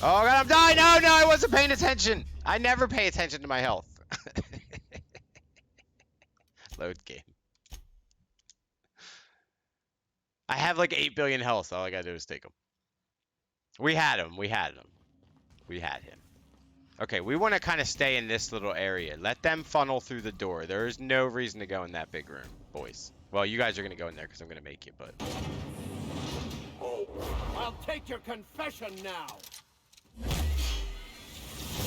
Oh God, I'm dying! No, no, I wasn't paying attention. I never pay attention to my health. Load game. I have like 8 billion health. All I gotta do is take him. We had him. We had him. We had him. Okay, we want to kind of stay in this little area. Let them funnel through the door. There is no reason to go in that big room, boys. Well, you guys are gonna go in there because I'm gonna make you, but. I'll take your confession now.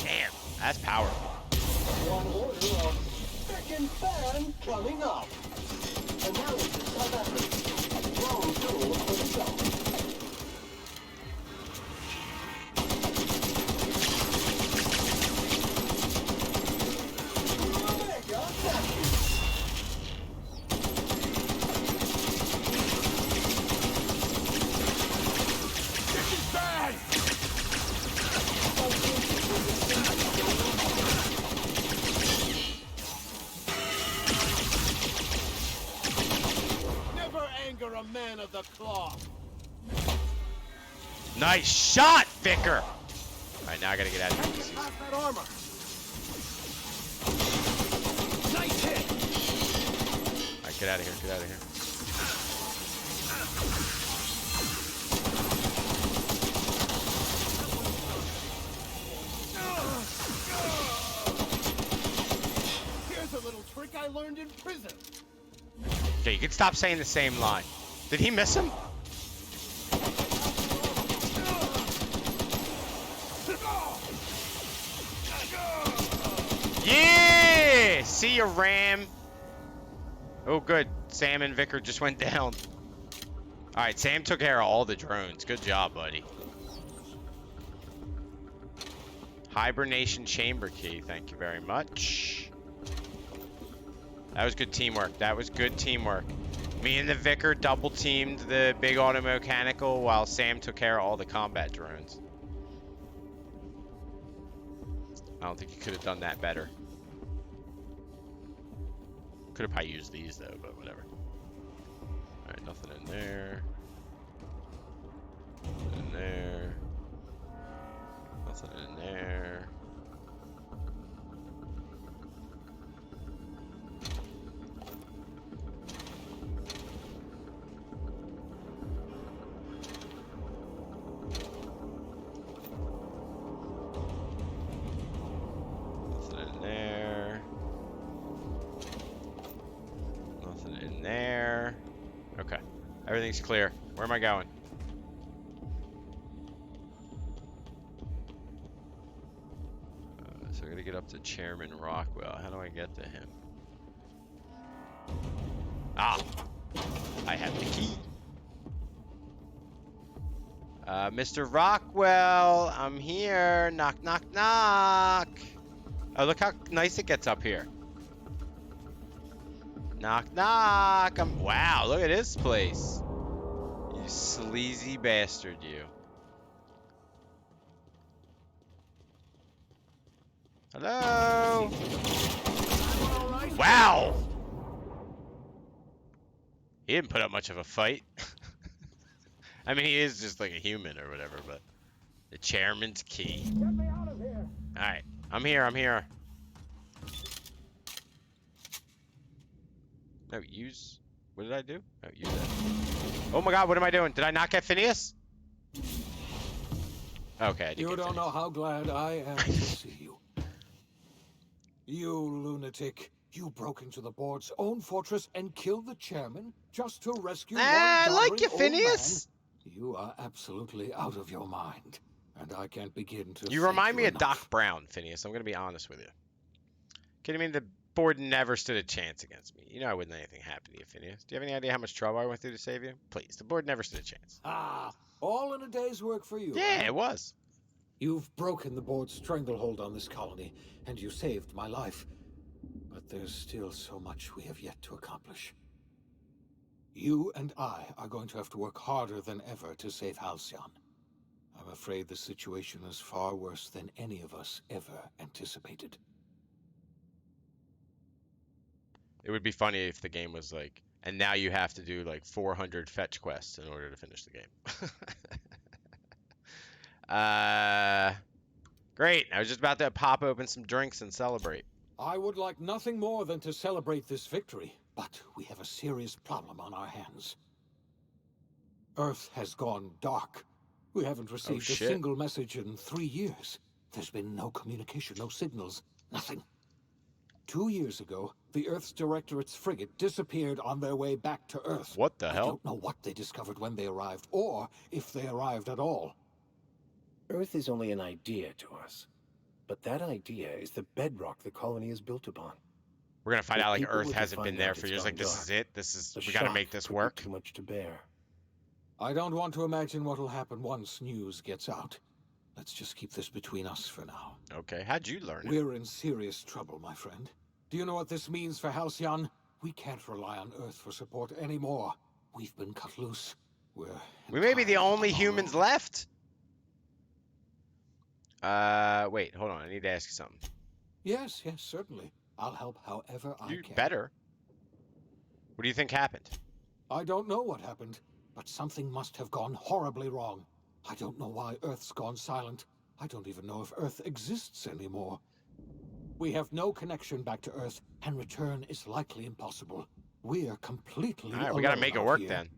Damn, that's powerful. One order of second fan coming up. Analysis of evidence. Wrong tool for the show. A man of the cloth. Nice shot, Vicar. All right, now I gotta get out of here. Past that armor. Nice hit. All right, get out of here. Get out of here. Here's a little trick I learned in prison. Okay, you can stop saying the same line. Did he miss him? Yeah! See ya, Ram. Oh, good. Sam and Vicar just went down. All right, Sam took care of all the drones. Good job, buddy. Hibernation chamber key. Thank you very much. That was good teamwork. That was good teamwork. Me and the Vicar double teamed the big auto mechanical while Sam took care of all the combat drones. I don't think you could have done that better. Could have probably used these though, but whatever. Alright, nothing in there. Nothing in there. Nothing in there. Everything's clear. Where am I going? So I gotta get up to Chairman Rockwell. How do I get to him? Ah! I have the key. Mr. Rockwell, I'm here. Knock, knock, knock. Oh, look how nice it gets up here. Knock, knock. Wow, look at this place. You sleazy bastard, you. Hello? Wow! He didn't put up much of a fight. I mean, he is just like a human or whatever, but the chairman's key. Alright, I'm here. No, use... What did I do? No, use that. Oh my god, what am I doing? Did I not get Phineas? Okay, I did You get don't Phineas. know how glad I am to see you. You lunatic. You broke into the board's own fortress and killed the chairman just to rescue one I like doddering you, old Phineas. man? You are absolutely out of your mind, and I can't begin to You thank remind me of enough. Doc Brown, Phineas. I'm gonna be honest with you. Kidding me? The board never stood a chance against me. You know I wouldn't let anything happen to you, Phineas. Do you have any idea how much trouble I went through to save you? Please, the board never stood a chance. Ah, all in a day's work for you. Yeah, huh? it was. You've broken the board's stranglehold on this colony, and you saved my life. But there's still so much we have yet to accomplish. You and I are going to have to work harder than ever to save Halcyon. I'm afraid the situation is far worse than any of us ever anticipated. It would be funny if the game was like, and now you have to do like 400 fetch quests in order to finish the game. Great. I was just about to pop open some drinks and celebrate. I would like nothing more than to celebrate this victory, but we have a serious problem on our hands. Earth has gone dark. We haven't received a shit. single message in 3 years. There's been no communication, no signals, nothing. 2 years ago, the Earth's Directorate's frigate disappeared on their way back to Earth. What the I hell? don't know what they discovered when they arrived, or if they arrived at all. Earth is only an idea to us. But that idea is the bedrock the colony is built upon. We're gonna find If out like people Earth were to hasn't been find there out for it's years. gone Like this dark, is it. This is the we gotta shock make this could be work. too much to bear. I don't want to imagine what'll happen once news gets out. Let's just keep this between us for now. Okay, how'd you learn it? We're in serious trouble, my friend. Do you know what this means for Halcyon? We can't rely on Earth for support anymore. We've been cut loose. We may be the only humans left. Wait, hold on. I need to ask you something. Yes, certainly. I'll help however I You can. better. What do you think happened? I don't know what happened, but something must have gone horribly wrong. I don't know why Earth's gone silent. I don't even know if Earth exists anymore. We have no connection back to Earth, and return is likely impossible. We're completely All right, we gotta alone make it out work here. then.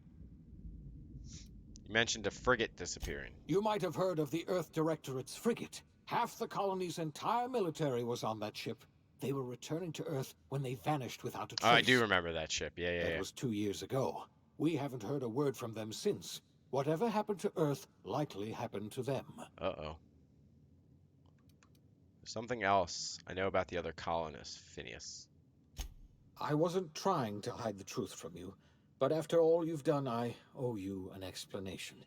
You mentioned a frigate disappearing. You might have heard of the Earth Directorate's frigate. Half the colony's entire military was on that ship. They were returning to Earth when they vanished without a trace. Oh, I do remember that ship. Yeah. That was 2 years ago. We haven't heard a word from them since. Whatever happened to Earth likely happened to them. Uh-oh. There's something else I know about the other colonists, Phineas. I wasn't trying to hide the truth from you, but after all you've done, I owe you an explanation.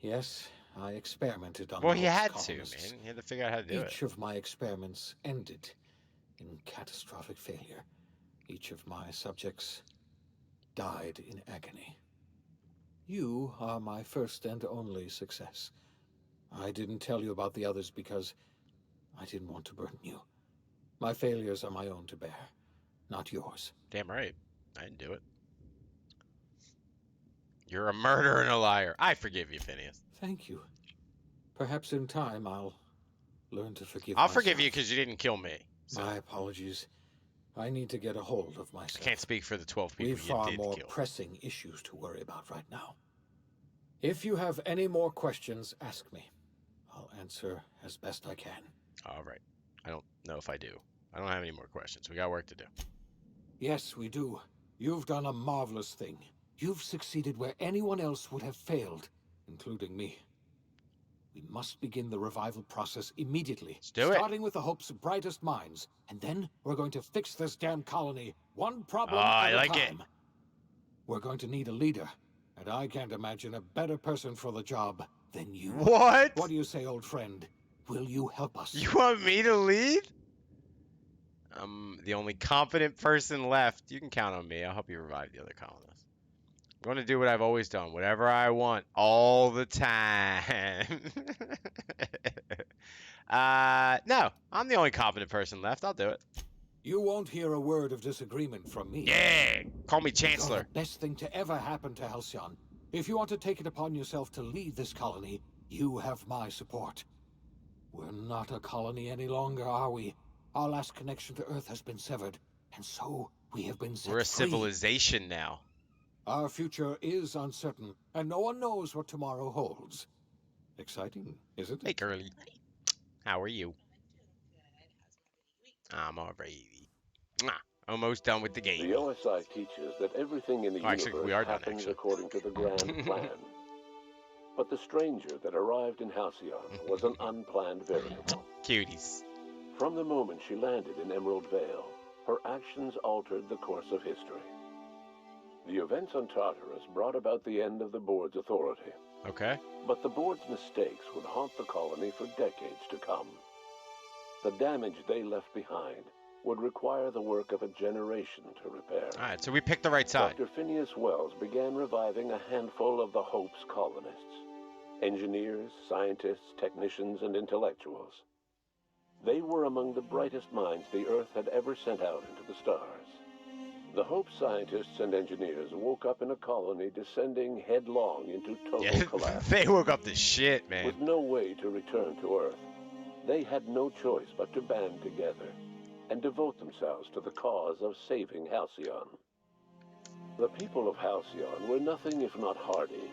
Yes, I experimented on Well, he those had to, colonists. man. He had to figure out how to do it. Each of my experiments ended in catastrophic failure. Each of my subjects died in agony. You are my first and only success. I didn't tell you about the others because I didn't want to burden you. My failures are my own to bear, not yours. Damn right. I didn't do it. You're a murderer and a liar. I forgive you, Phineas. Thank you. Perhaps in time I'll learn to forgive I'll myself. forgive you because you didn't kill me. So My apologies. I need to get a hold of myself. I can't speak for the 12 people We've you far did more kill. pressing issues to worry about right now. If you have any more questions, ask me. I'll answer as best I can. All right. I don't know if I do. I don't have any more questions. We got work to do. Yes, we do. You've done a marvelous thing. You've succeeded where anyone else would have failed, including me. We must begin the revival process immediately. Let's do it. Starting with the Hope's brightest minds. And then we're going to fix this damn colony, one problem I at like a it. time. We're going to need a leader. And I can't imagine a better person for the job than you. What? What do you say, old friend? Will you help us? You want me to lead? I'm the only competent person left. You can count on me. I'll help you revive the other colonists. I'm going to do what I've always done. Whatever I want. All the time. No, I'm the only competent person left. I'll do it. You won't hear a word of disagreement from me. Yeah, call me You're Chancellor. the best thing to ever happen to Halcyon. If you want to take it upon yourself to lead this colony, you have my support. We're not a colony any longer, are we? Our last connection to Earth has been severed, and so we have been set We're a free. civilization now. Our future is uncertain, and no one knows what tomorrow holds. Exciting, isn't it? Hey, girly. How are you? I'm alright. Mwah. Almost done with the game. The OSI teaches that everything in the Actually, we are universe done, happens actually. according to the grand plan. But the stranger that arrived in Halcyon was an unplanned variable. Cuties. From the moment she landed in Emerald Vale, her actions altered the course of history. The events on Tartarus brought about the end of the board's authority. Okay. But the board's mistakes would haunt the colony for decades to come. The damage they left behind would require the work of a generation to repair. Alright, so we picked the right side. Dr. Phineas Wells began reviving a handful of the Hope's colonists. Engineers, scientists, technicians, and intellectuals. They were among the brightest minds the Earth had ever sent out into the stars. The Hope scientists and engineers woke up in a colony descending headlong into total collapse. They woke up to shit, man. With no way to return to Earth, they had no choice but to band together and devote themselves to the cause of saving Halcyon. The people of Halcyon were nothing if not hardy.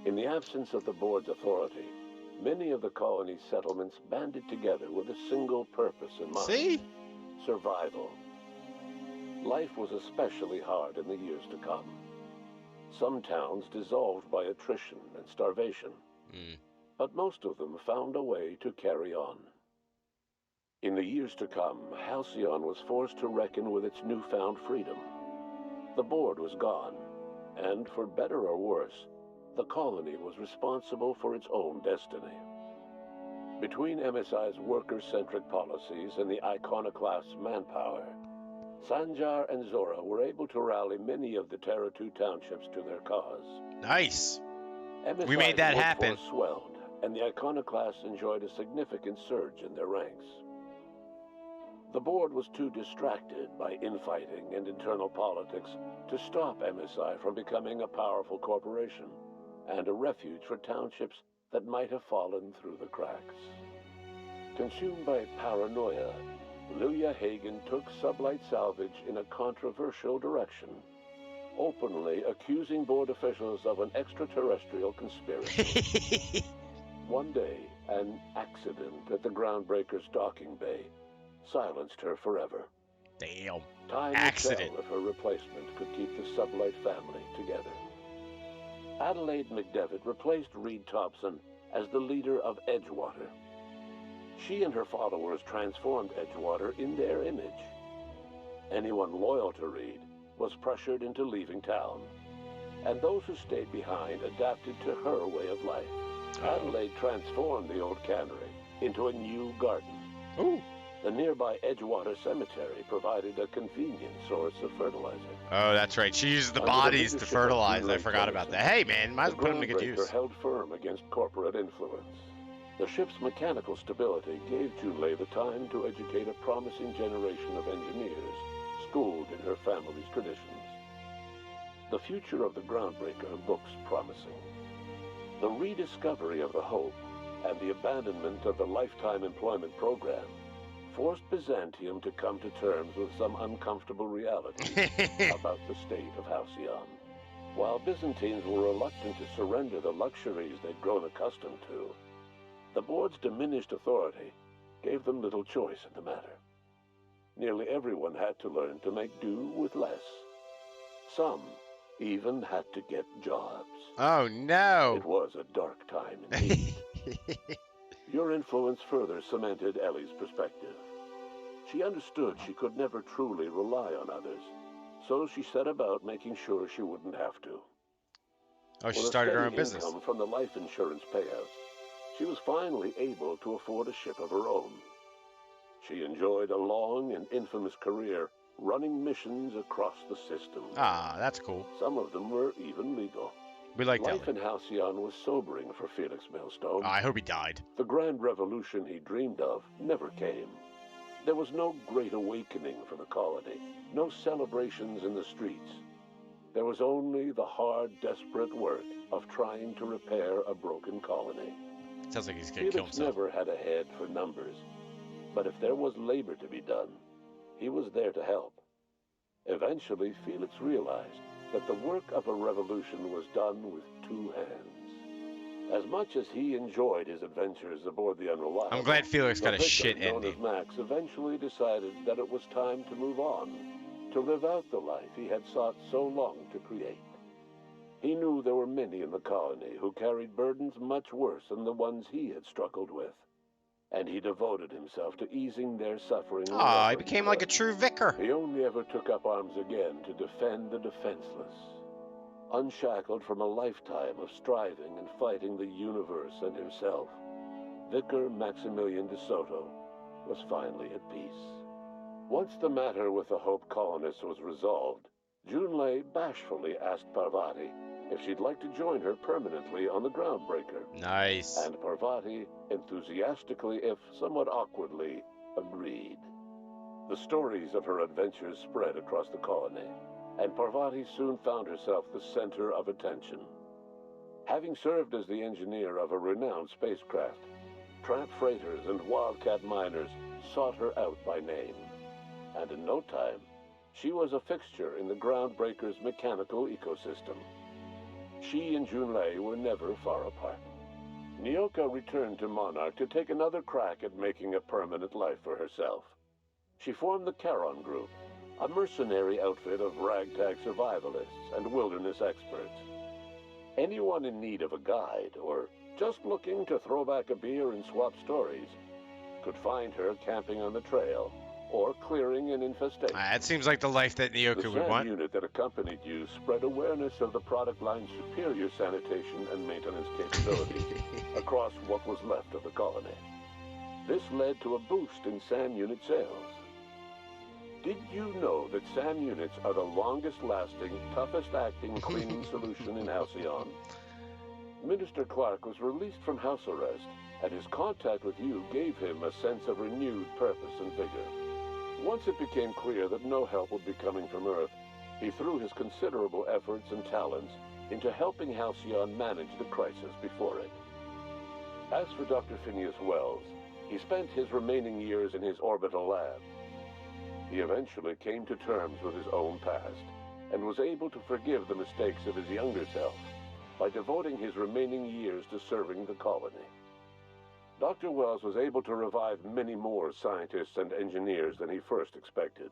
In the absence of the board's authority, many of the colony's settlements banded together with a single purpose in mind. See? Survival. Life was especially hard in the years to come. Some towns dissolved by attrition and starvation, but most of them found a way to carry on. In the years to come, Halcyon was forced to reckon with its newfound freedom. The board was gone, and for better or worse, the colony was responsible for its own destiny. Between MSI's worker-centric policies and the iconoclast's manpower, Sanjar and Zora were able to rally many of the Terra 2 townships to their cause. Nice. MSI's We made that happen. workforce swelled, and the iconoclasts enjoyed a significant surge in their ranks. The board was too distracted by infighting and internal politics to stop MSI from becoming a powerful corporation and a refuge for townships that might have fallen through the cracks. Consumed by paranoia, Luya Hagen took Sublight Salvage in a controversial direction, openly accusing board officials of an extraterrestrial conspiracy. One day, an accident at the Groundbreaker's docking bay silenced her forever. Damn. Time Accident. would tell if her replacement could keep the Sublight family together. Adelaide McDevitt replaced Reed Thompson as the leader of Edgewater. She and her followers transformed Edgewater in their image. Anyone loyal to Reed was pressured into leaving town, and those who stayed behind adapted to her way of life. Adelaide transformed the old cannery into a new garden. Ooh. The nearby Edgewater Cemetery provided a convenient source of fertilizer. Oh, that's right. She uses the Under bodies to leadership of fertilize. I Ray forgot about that. Hey, man, might as well put them to good Groundbreaker use. held firm against corporate influence. The ship's mechanical stability gave Junlei the time to educate a promising generation of engineers, schooled in her family's traditions. The future of the Groundbreaker looks promising. The rediscovery of the Hope and the abandonment of the Lifetime Employment Program forced Byzantium to come to terms with some uncomfortable reality about the state of Halcyon. While Byzantines were reluctant to surrender the luxuries they'd grown accustomed to, the board's diminished authority gave them little choice in the matter. Nearly everyone had to learn to make do with less. Some even had to get jobs. Oh, no. It was a dark time indeed. Your influence further cemented Ellie's perspective. She understood she could never truly rely on others, so she set about making sure she wouldn't have to. Oh, she With a started her own steady business. income from the life insurance payouts, she was finally able to afford a ship of her own. She enjoyed a long and infamous career running missions across the system. Ah, that's cool. Some of them were even legal. We like Life Delhi. in Halcyon was sobering for Felix Millstone. I hope he died. The grand revolution he dreamed of never came. There was no great awakening for the colony, no celebrations in the streets. There was only the hard, desperate work of trying to repair a broken colony. Sounds like he's gonna kill Felix himself. never had a head for numbers, but if there was labor to be done, he was there to help. Eventually, Felix realized that the work of a revolution was done with two hands. As much as he enjoyed his adventures aboard the Unreliable, I'm glad Felix got a the vicar shit known ending. as Max eventually decided that it was time to move on, to live out the life he had sought so long to create. He knew there were many in the colony who carried burdens much worse than the ones he had struggled with, and he devoted himself to easing their suffering. Aw, he became like a true vicar. He only ever took up arms again to defend the defenseless. Unshackled from a lifetime of striving and fighting the universe and himself, Vicar Maximilian de Soto was finally at peace. Once the matter with the Hope colonists was resolved, Junlei bashfully asked Parvati if she'd like to join her permanently on the Groundbreaker. Nice. And Parvati, enthusiastically if somewhat awkwardly, agreed. The stories of her adventures spread across the colony, and Parvati soon found herself the center of attention. Having served as the engineer of a renowned spacecraft, tramp freighters and wildcat miners sought her out by name. And in no time, she was a fixture in the Groundbreaker's mechanical ecosystem. She and Junlei were never far apart. Nyoka returned to Monarch to take another crack at making a permanent life for herself. She formed the Charon Group, a mercenary outfit of ragtag survivalists and wilderness experts. Anyone in need of a guide, or just looking to throw back a beer and swap stories, could find her camping on the trail, or clearing an infestation. That seems like the life that Nyoka The would SAN want. unit that accompanied you spread awareness of the product line's superior sanitation and maintenance capability across what was left of the colony. This led to a boost in SAN unit sales. Did you know that SAN units are the longest-lasting, toughest-acting cleaning solution in Halcyon? Minister Clark was released from house arrest, and his contact with you gave him a sense of renewed purpose and vigor. Once it became clear that no help would be coming from Earth, he threw his considerable efforts and talents into helping Halcyon manage the crisis before it. As for Dr. Phineas Wells, he spent his remaining years in his orbital lab. He eventually came to terms with his own past, and was able to forgive the mistakes of his younger self by devoting his remaining years to serving the colony. Dr. Wells was able to revive many more scientists and engineers than he first expected,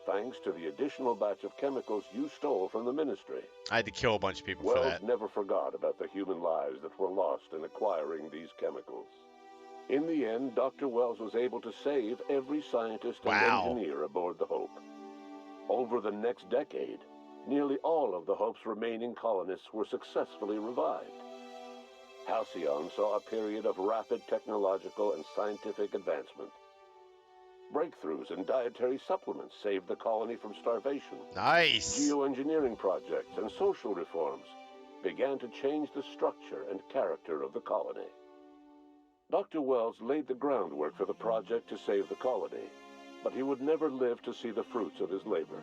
thanks to the additional batch of chemicals you stole from the Ministry. I had to kill a bunch of people for Wells that. never forgot about the human lives that were lost in acquiring these chemicals. In the end, Dr. Wells was able to save every scientist and engineer aboard the Hope. Over the next decade, nearly all of the Hope's remaining colonists were successfully revived. Halcyon saw a period of rapid technological and scientific advancement. Breakthroughs in dietary supplements saved the colony from starvation. Nice! Geoengineering projects and social reforms began to change the structure and character of the colony. Dr. Wells laid the groundwork for the project to save the colony, but he would never live to see the fruits of his labor.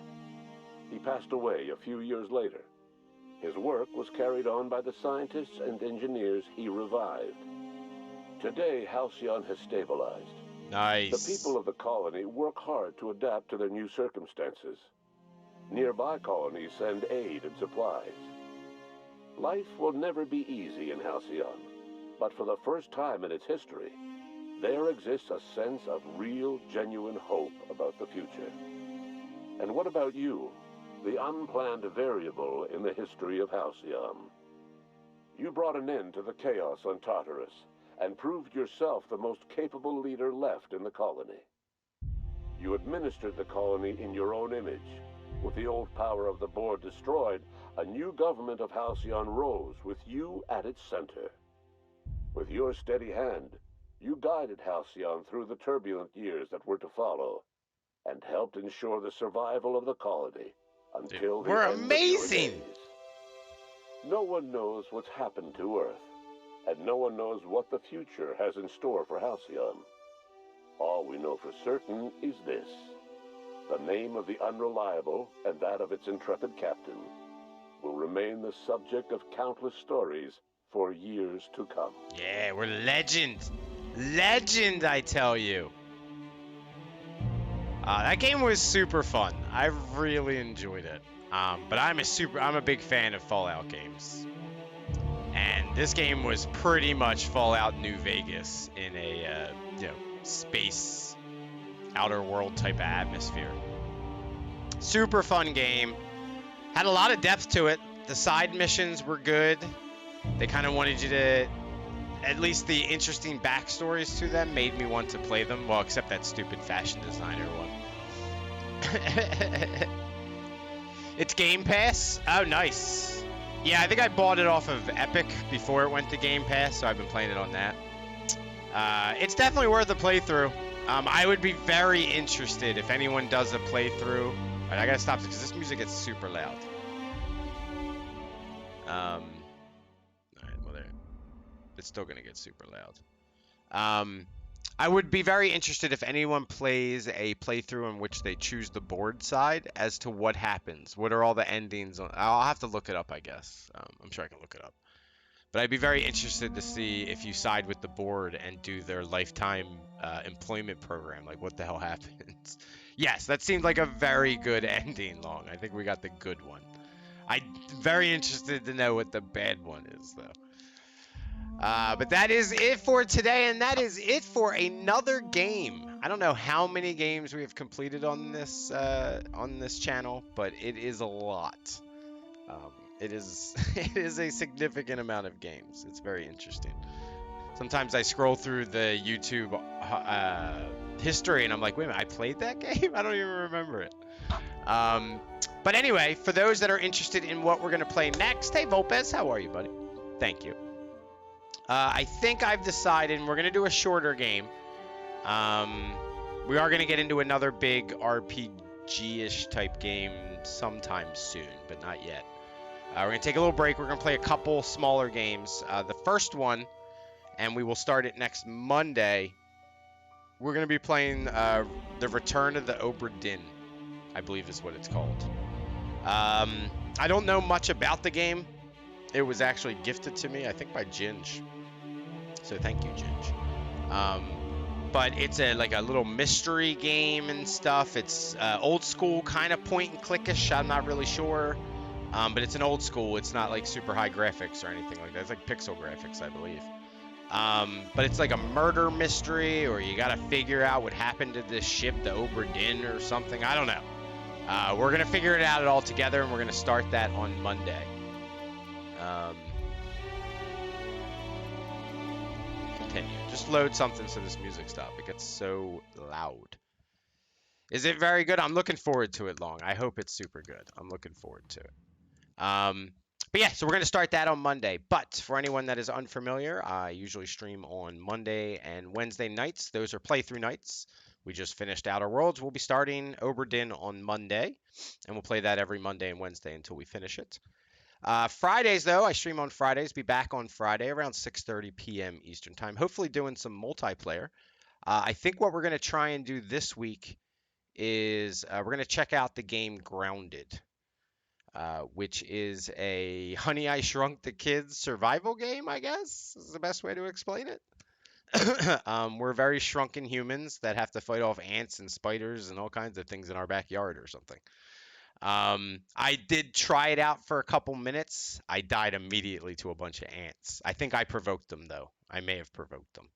He passed away a few years later. His work was carried on by the scientists and engineers he revived. Today, Halcyon has stabilized. Nice. The people of the colony work hard to adapt to their new circumstances. Nearby colonies send aid and supplies. Life will never be easy in Halcyon, but for the first time in its history, there exists a sense of real, genuine hope about the future. And what about you? The unplanned variable in the history of Halcyon. You brought an end to the chaos on Tartarus, and proved yourself the most capable leader left in the colony. You administered the colony in your own image. With the old power of the board destroyed, a new government of Halcyon rose with you at its center. With your steady hand, you guided Halcyon through the turbulent years that were to follow, and helped ensure the survival of the colony until the We're end of your amazing! days. No one knows what's happened to Earth, and no one knows what the future has in store for Halcyon. All we know for certain is this: the name of the Unreliable and that of its intrepid captain will remain the subject of countless stories for years to come. Yeah, we're legend. Legend, I tell you. That game was super fun. I really enjoyed it. But I'm a big fan of Fallout games. And this game was pretty much Fallout New Vegas in a space outer world type of atmosphere. Super fun game. Had a lot of depth to it. The side missions were good. They kind of wanted you to, at least the interesting backstories to them made me want to play them. Well, except that stupid fashion designer one. It's Game Pass. Oh, nice. Yeah, I think I bought it off of Epic before it went to Game Pass, so I've been playing it on that. It's definitely worth a playthrough. I would be very interested if anyone does a playthrough. All right, I gotta stop because this music gets super loud. All right, well, there. It's still gonna get super loud. I would be very interested if anyone plays a playthrough in which they choose the board side as to what happens. What are all the endings? I'll have to look it up, I guess. I'm sure I can look it up. But I'd be very interested to see if you side with the board and do their lifetime employment program. Like, what the hell happens? Yes, that seemed like a very good ending, Long. I think we got the good one. I'm very interested to know what the bad one is, though. But that is it for today, and that is it for another game. I don't know how many games we have completed on this channel, but it is a lot. It is a significant amount of games. It's very interesting. Sometimes I scroll through the YouTube history, and I'm like, wait a minute, I played that game? I don't even remember it. But anyway, for those that are interested in what we're going to play next, hey, Volpez, how are you, buddy? Thank you. I think I've decided, and we're going to do a shorter game. We are going to get into another big RPG-ish type game sometime soon, but not yet. We're going to take a little break. We're going to play a couple smaller games. The first one, and we will start it next Monday, we're going to be playing The Return of the Obra Dinn, I believe is what it's called. I don't know much about the game. It was actually gifted to me, I think, by Ginge. So thank you, Ginge. But it's like a little mystery game and stuff. It's old school, kind of point and clickish. I'm not really sure. But it's an old school. It's not like super high graphics or anything like that. It's like pixel graphics, I believe. But it's like a murder mystery, or you got to figure out what happened to this ship, the Obra Dinn or something. I don't know. We're going to figure it out all together, and we're going to start that on Monday. Continue. Just load something so this music stops. It gets so loud. Is it very good? I'm looking forward to it, Long. I hope it's super good. I'm looking forward to it. But yeah, so we're going to start that on Monday. But for anyone that is unfamiliar, I usually stream on Monday and Wednesday nights. Those are playthrough nights. We just finished Outer Worlds. We'll be starting Obra Dinn on Monday, and we'll play that every Monday and Wednesday until we finish it. Fridays, though, I stream on Fridays. Be back on Friday around 6:30 p.m. Eastern Time, hopefully doing some multiplayer. I think what we're going to try and do this week is we're going to check out the game Grounded, which is a Honey, I Shrunk the Kids survival game, I guess, is the best way to explain it. We're very shrunken humans that have to fight off ants and spiders and all kinds of things in our backyard or something. I did try it out for a couple minutes. I died immediately to a bunch of ants. I think I provoked them, though. I may have provoked them.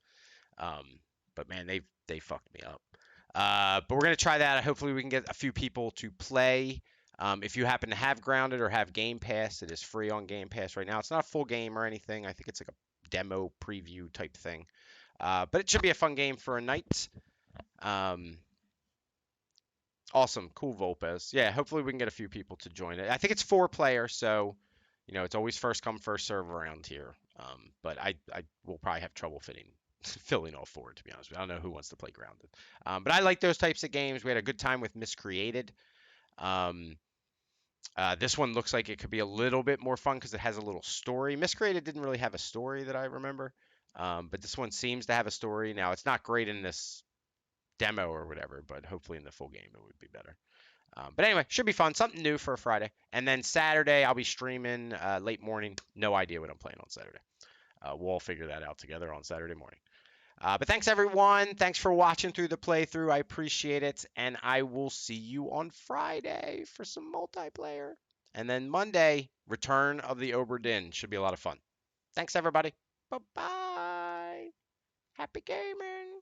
But man, they fucked me up. But we're going to try that. Hopefully we can get a few people to play. If you happen to have Grounded or have Game Pass, it is free on Game Pass right now. It's not a full game or anything. I think it's like a demo preview type thing. But it should be a fun game for a night. Awesome. Cool, Volpez. Yeah, hopefully we can get a few people to join it. I think it's 4-player, so, you know, it's always first come, first serve around here. But I will probably have trouble filling all 4, to be honest with you. I don't know who wants to play Grounded. But I like those types of games. We had a good time with Miscreated. This one looks like it could be a little bit more fun because it has a little story. Miscreated didn't really have a story that I remember, but this one seems to have a story. Now, it's not great in this demo or whatever, but hopefully in the full game it would be better. But anyway, should be fun. Something new for a Friday. And then Saturday, I'll be streaming late morning. No idea what I'm playing on Saturday. We'll all figure that out together on Saturday morning. But thanks, everyone. Thanks for watching through the playthrough. I appreciate it. And I will see you on Friday for some multiplayer. And then Monday, Return of the Obra Dinn. Should be a lot of fun. Thanks, everybody. Bye-bye. Happy gaming.